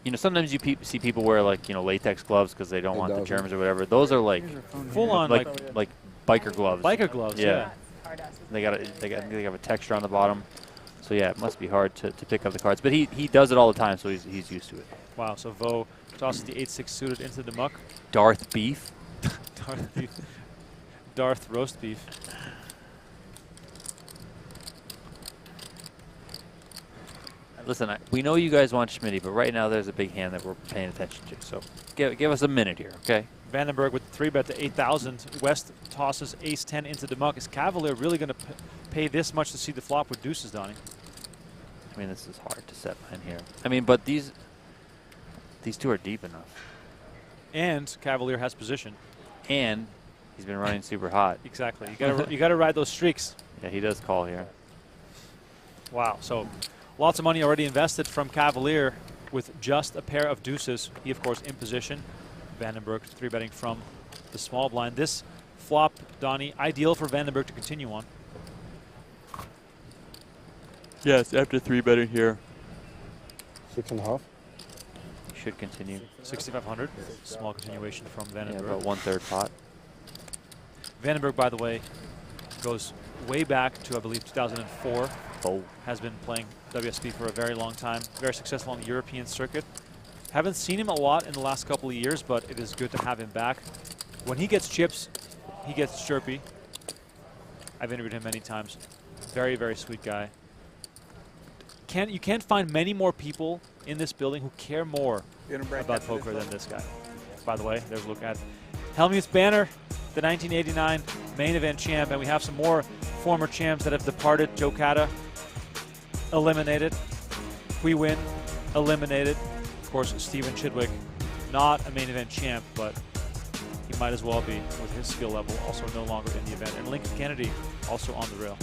you know, sometimes you see people wear like, you know, latex gloves because they don't want the germs or whatever. Those are like full on like biker gloves. Biker gloves, yeah. They have a texture on the bottom. So yeah, it must be hard to pick up the cards. But he does it all the time, so he's used to it. Wow, so Vo tosses the 8-6 suited into the muck. Darth beef. Darth beef. Darth roast beef. Listen, we know you guys want Smitty, but right now there's a big hand that we're paying attention to. So give us a minute here, okay? Vandenberg with the 3-bet to 8,000. West tosses ace-10 into the muck. Is Cavalier really going to pay this much to see the flop with deuces, Donnie? I mean, this is hard to set mine here. I mean, but these two are deep enough. And Cavalier has position. And he's been running super hot. Exactly. You gotta ride those streaks. Yeah, he does call here. Wow. So lots of money already invested from Cavalier with just a pair of deuces. He, of course, in position. Vandenberg 3-betting from the small blind. This flop, Donnie, ideal for Vandenberg to continue on. Yes, after 3-betting here. 6.5. Should continue. 6,500. Small continuation from Vandenberg. Yeah, about 1/3 pot. Vandenberg, by the way, goes way back to, I believe, 2004. Oh. Has been playing WSOP for a very long time. Very successful on the European circuit. Haven't seen him a lot in the last couple of years, but it is good to have him back. When he gets chips, he gets chirpy. I've interviewed him many times. Very, very sweet guy. You can't find many more people in this building who care more about poker than this guy. By the way, there's a look at Helmuth Banner, the 1989 main event champ, and we have some more former champs that have departed. Joe Cata, eliminated. We win, eliminated. Of course, Stephen Chidwick, not a main event champ, but he might as well be with his skill level, also no longer in the event. And Lincoln Kennedy, also on the rail.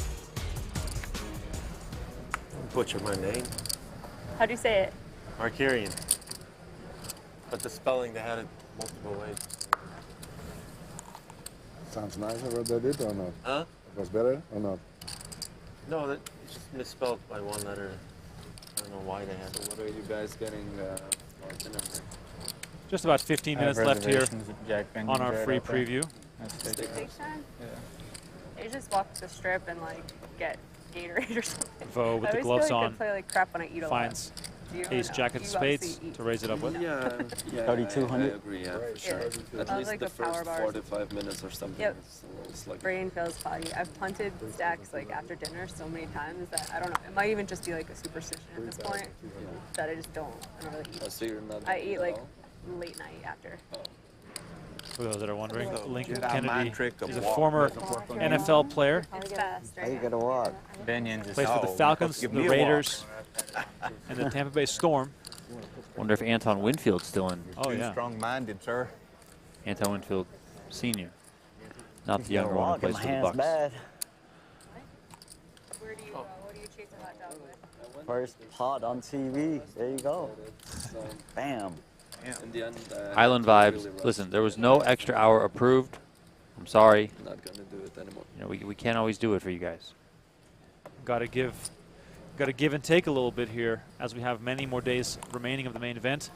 Butcher my name. How do you say it? Markarian. But the spelling, they had it multiple ways. Sounds nicer what they did or not? Huh? It was better or not? No, it's just misspelled by one letter. I don't know why they had it. What are you guys getting for dinner? Just about 15 minutes left here on our free preview. Steak time? Yeah. You just walk the strip and like get Gatorade or something. Vo with the I gloves always feel like on I play like crap when I eat a finds lot. ace jack of spades to raise it up with. Yeah, 3,200. I agree, yeah, for sure. Yeah. At least like the the power first bars. 4 to 5 minutes or something. Yep. It's like Brain feels foggy. I've punted stacks like after dinner so many times that I don't know. It might even just be like a superstition at this point that I just don't really eat. so you're not I eat at like all? late night after. For those that are wondering, Lincoln Get out Kennedy mind trick of is a walk. former NFL player. It's fast, How you right? gonna walk? Banyans is Plays for the Falcons, the Give me a walk. Raiders, and the Tampa Bay Storm. Wonder if Anton Winfield's still in. Oh, yeah. Strong-minded, sir. Anton Winfield, senior. Not the younger Gonna one who walk, plays my for the hand's Bucks. bad. What do you chase a hot dog with? First pot on TV. There you go. Bam. In the end, Island really vibes. rushed. Listen, there was no extra hour approved. I'm sorry. Not gonna do it anymore. You know, we can't always do it for you guys. Got to give and take a little bit here as we have many more days remaining of the main event.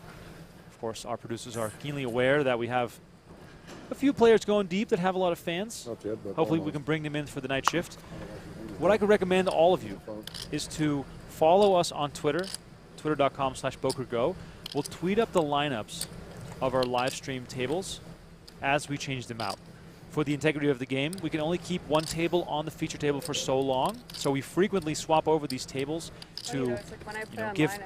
Of course, our producers are keenly aware that we have a few players going deep that have a lot of fans. Not yet, but Hopefully we almost. can bring them in for the night shift. What I could recommend to all of you is to follow us on Twitter, twitter.com/PokerGO. We'll tweet up the lineups of our live stream tables as we change them out. For the integrity of the game, we can only keep one table on the feature table for so long, so we frequently swap over these tables to give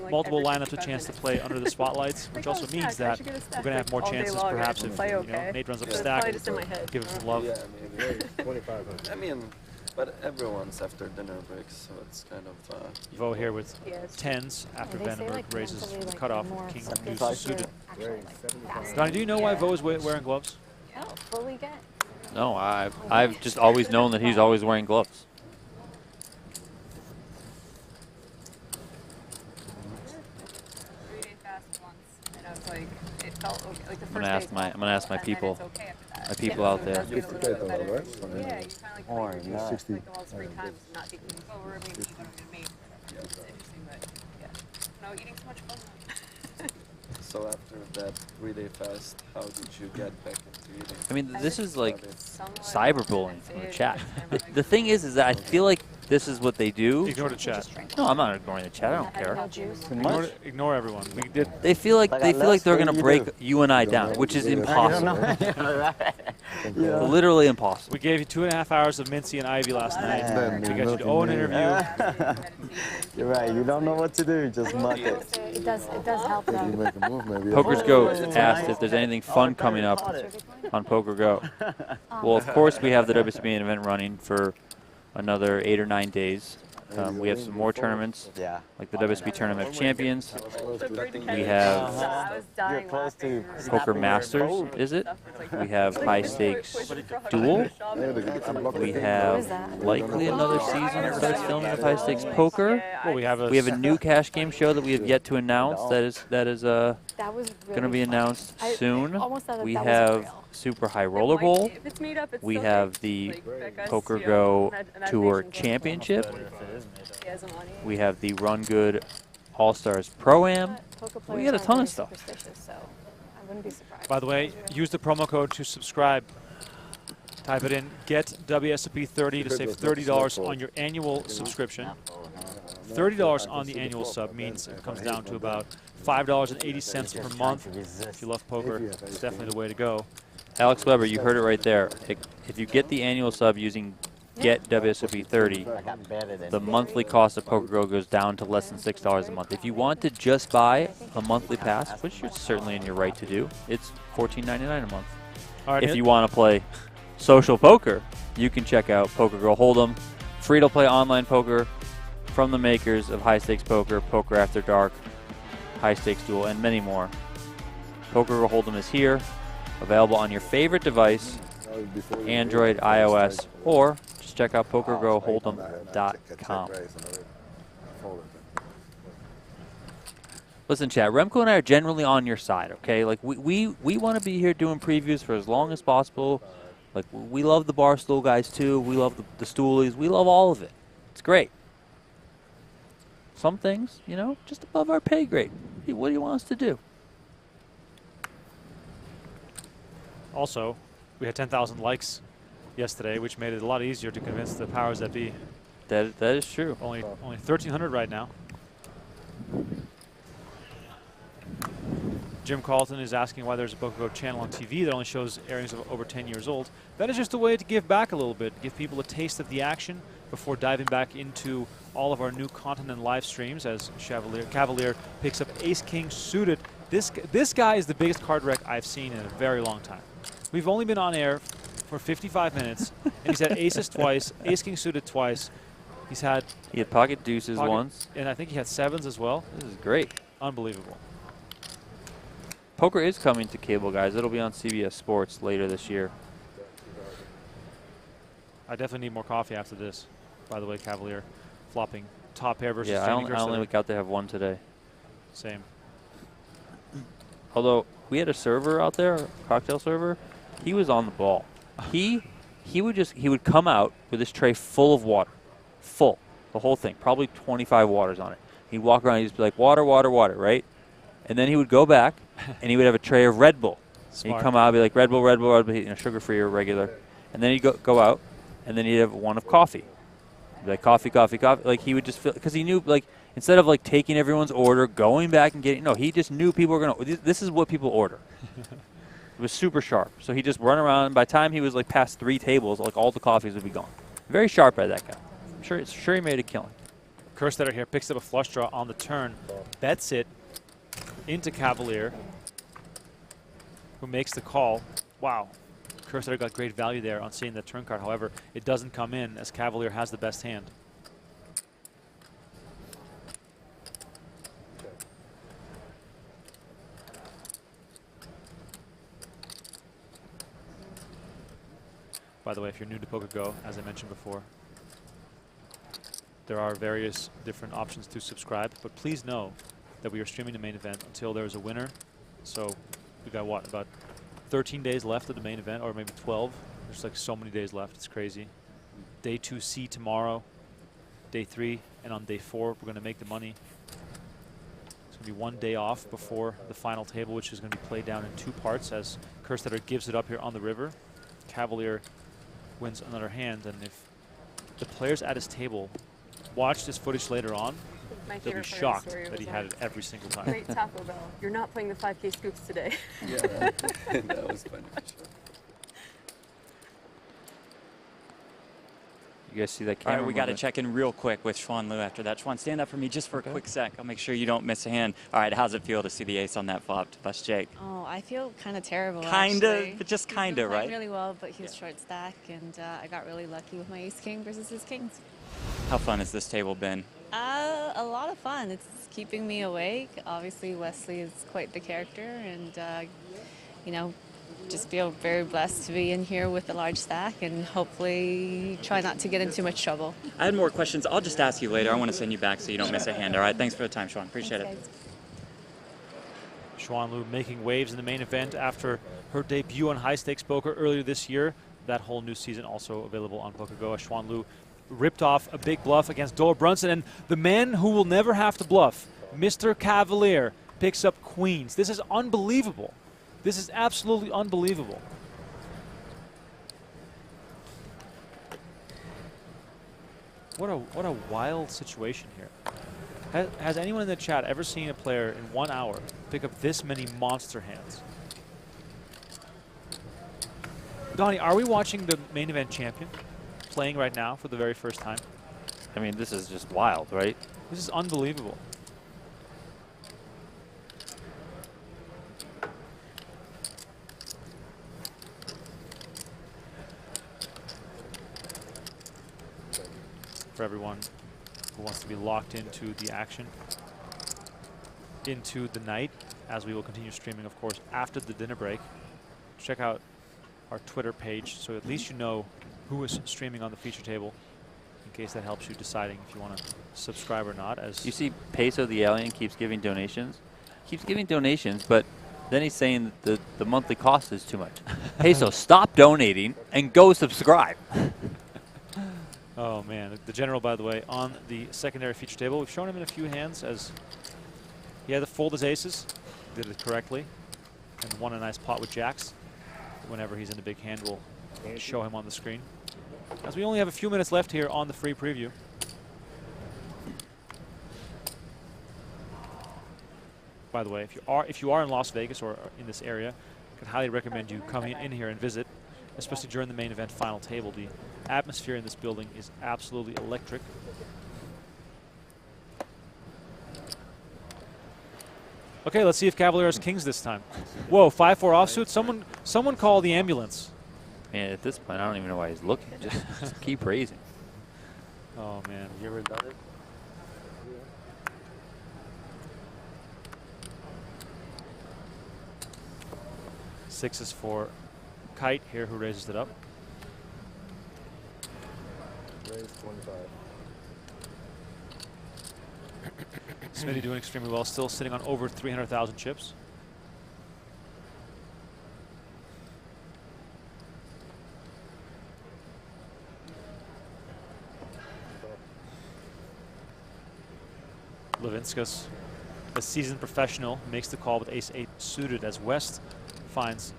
multiple lineups a chance to play under the spotlights, which also means that we're going to have more chances perhaps if Nate runs up a stack, give him some love. Yeah, maybe. 2,500. I mean, but everyone's after dinner breaks, so it's kind of... Vo here with tens after Vandenberg raises the cutoff, king deuce suited. Donnie, do you know why Vo is wearing gloves? Oh, fully get. No, I've just always known that he's always wearing gloves. I'm gonna ask my people out there. Or not. 60. No, eating's so much fun. So after that really fast, how did you get back into eating? I mean, this is like Somewhat cyberbullying from the chat. The thing is that I feel like this is what they do. Ignore the chat. No, I'm not ignoring the chat. I don't care. Ignore everyone. We did. They feel like they're gonna break you and I down, which is impossible. Literally impossible. We gave you 2.5 hours of Mincy and Ivy last night to get you to own an interview. You're right. You don't know what to do. Just muck it. It does help though. PokerGO asked if there's anything fun coming up on PokerGO. Well, of course we have the WSOP event running for another 8 or 9 days. We have some more tournaments, like the WSOP Tournament of Champions. We have Poker Masters, is it? We have High Stakes Duel. We have likely another season that starts filming of High Stakes Poker. Well, we have a new cash game show that we have yet to announce. That is going to be announced soon. We have Super High Roller Bowl. We have the PokerGO Tour Championship. We have the Run Good All-Stars Pro-Am. We got a ton of stuff. By the way, use the promo code to subscribe. Type it in, get WSOP 30 to save $30 on your annual subscription. $30 on the annual sub means it comes down to about $5.80 per month. If you love poker, it's definitely the way to go. Alex Weber, you heard it right there. If you get the annual sub using Get WSOP 30, the monthly cost of PokerGO goes down to less than $6 a month. If you want to just buy a monthly pass, which you're certainly in your right to do, it's $14.99 a month. All right, if you want to play social poker, you can check out PokerGO Hold'em, free-to-play online poker from the makers of High Stakes Poker, Poker After Dark, High Stakes Duel, and many more. PokerGO Hold'em is here, available on your favorite device, Android, iOS, or just check out PokerGoHold'em.com. Listen, chat, Remko and I are generally on your side, okay? Like, we want to be here doing previews for as long as possible. Like, we love the Barstool guys, too. We love the Stoolies. We love all of it. It's great. Some things, you know, just above our pay grade. Hey, what do you want us to do? Also, we had 10,000 likes yesterday, which made it a lot easier to convince the powers that be. That is true. Only 1,300 right now. Jim Carlton is asking why there's a PokerGO channel on TV that only shows airings of over 10 years old. That is just a way to give back a little bit, give people a taste of the action before diving back into all of our new content and live streams as Cavalier picks up Ace-King suited. This guy is the biggest card wreck I've seen in a very long time. We've only been on air for 55 minutes, and he's had aces twice, Ace-King suited twice. He had pocket deuces once. And I think he had sevens as well. This is great. Unbelievable. Poker is coming to cable, guys. It'll be on CBS Sports later this year. I definitely need more coffee after this. By the way, Cavalier flopping top pair versus I only got to have one today. Same. Although we had a server out there, a cocktail server, he was on the ball. He would come out with his tray full of water, the whole thing, probably 25 waters on it. He'd walk around, he'd be like water, water, water, right? And then he would go back, and he would have a tray of Red Bull. And he'd come out, and be like Red Bull, Red Bull, Red Bull, you know, sugar-free or regular. And then he'd go out, and then he'd have one of coffee. He'd be like coffee, coffee, coffee. Like he would just feel, because he knew, like, instead of like taking everyone's order, going back and getting, no, he just knew people were going to, this is what people order. It was super sharp. So he just run around, and by the time he was like past 3 tables, like all the coffees would be gone. Very sharp by that guy. I'm sure he made a killing. Kerstetter here picks up a flush draw on the turn, bets it into Cavalier, who makes the call. Wow. Kerstetter got great value there on seeing the turn card. However, it doesn't come in as Cavalier has the best hand. By the way, if you're new to PokerGO, as I mentioned before, there are various different options to subscribe, but please know that we are streaming the main event until there is a winner. So we got, what, about 13 days left of the main event, or maybe 12. There's like so many days left. It's crazy. Day 2C tomorrow, day 3, and on day 4 we're going to make the money. So going to be one day off before the final table, which is going to be played down in 2 parts as Kerstetter gives it up here on the river. Cavalier wins another hand, and if the players at his table watch this footage later on, they'll be shocked that he had it every single time. Great Taco Bell. You're not playing the 5K scoops today. Yeah, that was funny for sure. You guys see that All camera? right, we got to movement? check in real quick with Xuan Liu after that. Xuan, stand up for me just for a quick sec. I'll make sure you don't miss a hand. All right, how's it feel to see the ace on that flop to bust Jake? Oh, I feel kind of terrible. Kinda, but just kinda, He's been right? playing really well, but he was short stack, and I got really lucky with my ace king versus his kings. How fun has this table been? A lot of fun. It's keeping me awake. Obviously, Wesley is quite the character, and you know, just feel very blessed to be in here with a large stack and hopefully try not to get in too much trouble. I had more questions. I'll just ask you later. I want to send you back so you don't miss a hand. All right, thanks for the time, Xuan. Appreciate it. Xuan Liu making waves in the main event after her debut on high stakes poker earlier this year. That whole new season also available on PokerGo. Xuan Liu ripped off a big bluff against Dola Brunson, and the man who will never have to bluff, Mr. Cavalier, picks up queens. This is unbelievable. This is absolutely unbelievable. What a wild situation here. Has anyone in the chat ever seen a player in 1 hour pick up this many monster hands? Donnie, are we watching the main event champion playing right now for the very first time? I mean, this is just wild, right? This is unbelievable. For everyone who wants to be locked into the action, into the night, as we will continue streaming, of course, after the dinner break. Check out our Twitter page so at least you know who is streaming on the feature table, in case that helps you deciding if you want to subscribe or not. As you see, Peso the Alien keeps giving donations. Keeps giving donations, but then he's saying that the monthly cost is too much. Peso, stop donating and go subscribe. Oh man, the general, by the way, on the secondary feature table. We've shown him in a few hands as he had to fold his aces, did it correctly, and won a nice pot with jacks. Whenever he's in the big hand, we'll show him on the screen. As we only have a few minutes left here on the free preview. By the way, if you are in Las Vegas or in this area, I could highly recommend you come in here and visit, especially during the main event final table. The atmosphere in this building is absolutely electric. Okay, let's see if Cavalier has kings this time. Whoa, 5-4 offsuit. Someone call the ambulance. Man, at this point, I don't even know why he's looking. Just keep raising. Oh man, You ever done it? sixes for Kite here, who raises it up. Raise 25. Smitty doing extremely well, still sitting on over 300,000 chips. Levinskas, a seasoned professional, makes the call with ace-8 suited as West finds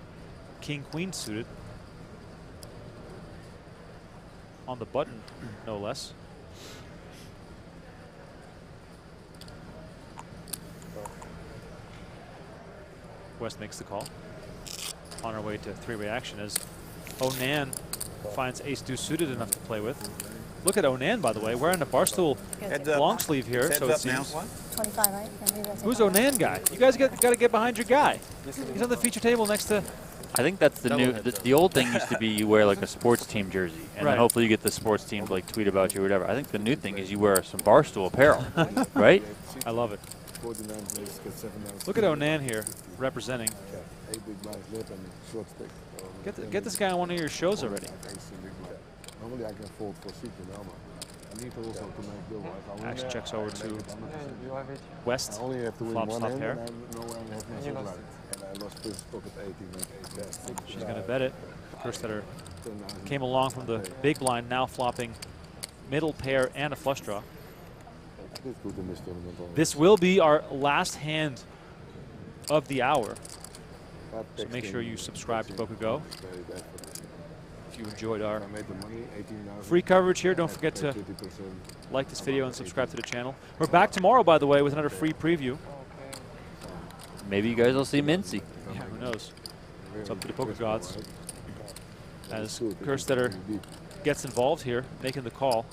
king-queen suited on the button, no less. West makes the call. On our way to three-way action as Onan finds ace-deuce suited enough to play with. Look at Onan, by the way, wearing a Barstool long sleeve here, so it seems. 25, right? Who's Onan guy? You guys got to get behind your guy. He's on the feature table next to. I think that's the new. The old thing used to be you wear like a sports team jersey, and then hopefully you get the sports team to like tweet about you or whatever. I think the new thing is you wear some Barstool apparel, right? I love it. Look at Onan here representing. Get this guy on one of your shows already. Normally I can fold for super now, I need to also to make bill. Action checks over to West. I only have to win Flop one stop hand, pair. and I know I have no supply. And I lost this pocket 18 with 8. She's going to bet it. Kerstetter came along from the big blind, now flopping middle pair and a flush draw. This will be our last hand of the hour. So make sure you subscribe to PokerGO. If you enjoyed our free coverage here, don't forget to like this video and subscribe to the channel. We're back tomorrow, by the way, with another free preview. Maybe you guys will see Mincy. Yeah, who knows? It's up to the poker gods. As Kerstetter gets involved here, making the call.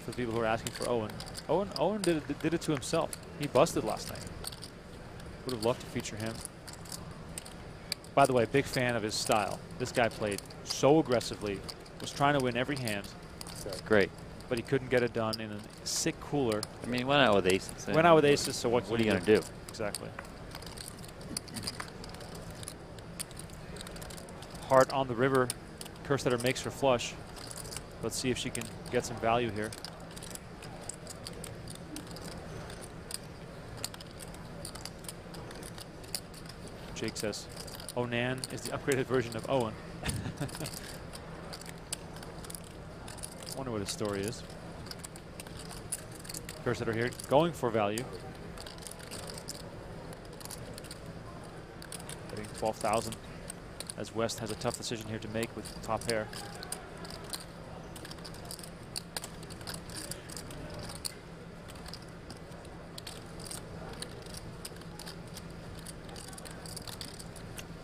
For the people who are asking for Owen. Owen did it to himself. He busted last night. Would have loved to feature him. By the way, big fan of his style. This guy played so aggressively, was trying to win every hand. It's great. But he couldn't get it done in a sick cooler. I mean, he went out with aces. Went out with aces, so what are you going to do? Exactly. Heart on the river. Kerstetter makes her flush. Let's see if she can get some value here. Jake says, Onan is the upgraded version of Owen. Wonder what his story is. Kerstetter here going for value. Getting 12,000 as West has a tough decision here to make with top pair.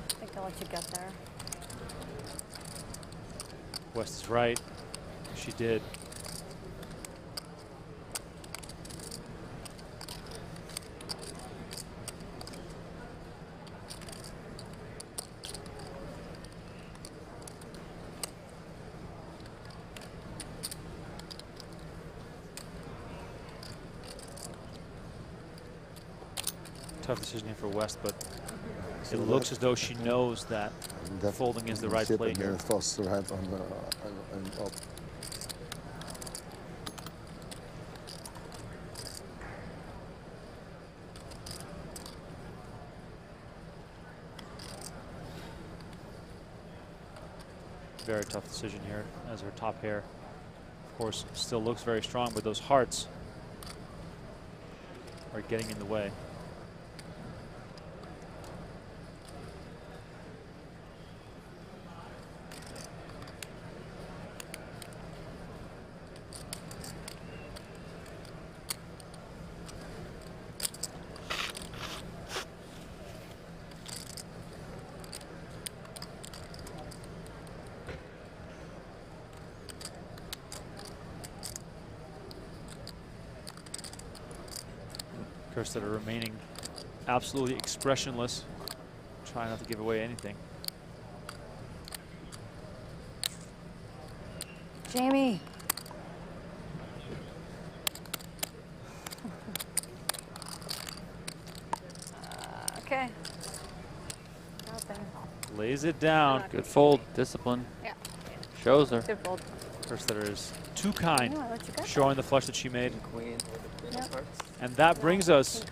I think I'll let you get there. West is right. She did. Tough decision here for West, but it looks as though she knows that folding is the right play here. Very tough decision here as her top pair, of course, still looks very strong, but those hearts are getting in the way. Kerstetter remaining absolutely expressionless, trying not to give away anything. Jamie. Okay. Nothing. Lays it down. Good fold, discipline. Yeah. Shows her. Good fold. Kerstetter is too kind, No, I let you get showing the flush that she made. Queen. Yep. And that brings us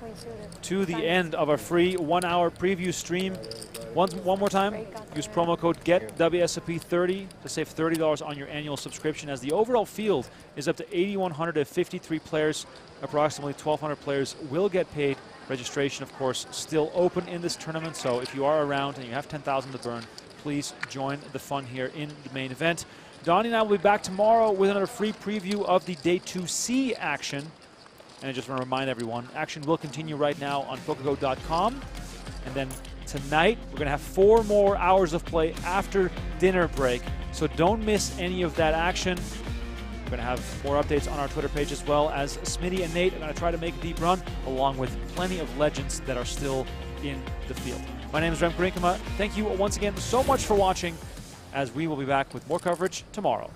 to the end of our free 1 hour preview stream. One more time, use promo code GET-WSOP30 to save $30 on your annual subscription, as the overall field is up to 8,153 players. Approximately 1,200 players will get paid. Registration, of course, still open in this tournament, so if you are around and you have 10,000 to burn, please join the fun here in the main event. Donnie and I will be back tomorrow with another free preview of the Day 2C action. And I just want to remind everyone, action will continue right now on PokerGO.com. And then tonight, we're going to have 4 more hours of play after dinner break. So don't miss any of that action. We're going to have more updates on our Twitter page, as well as Smitty and Nate are going to try to make a deep run, along with plenty of legends that are still in the field. My name is Remko Rinkema. Thank you once again so much for watching, as we will be back with more coverage tomorrow.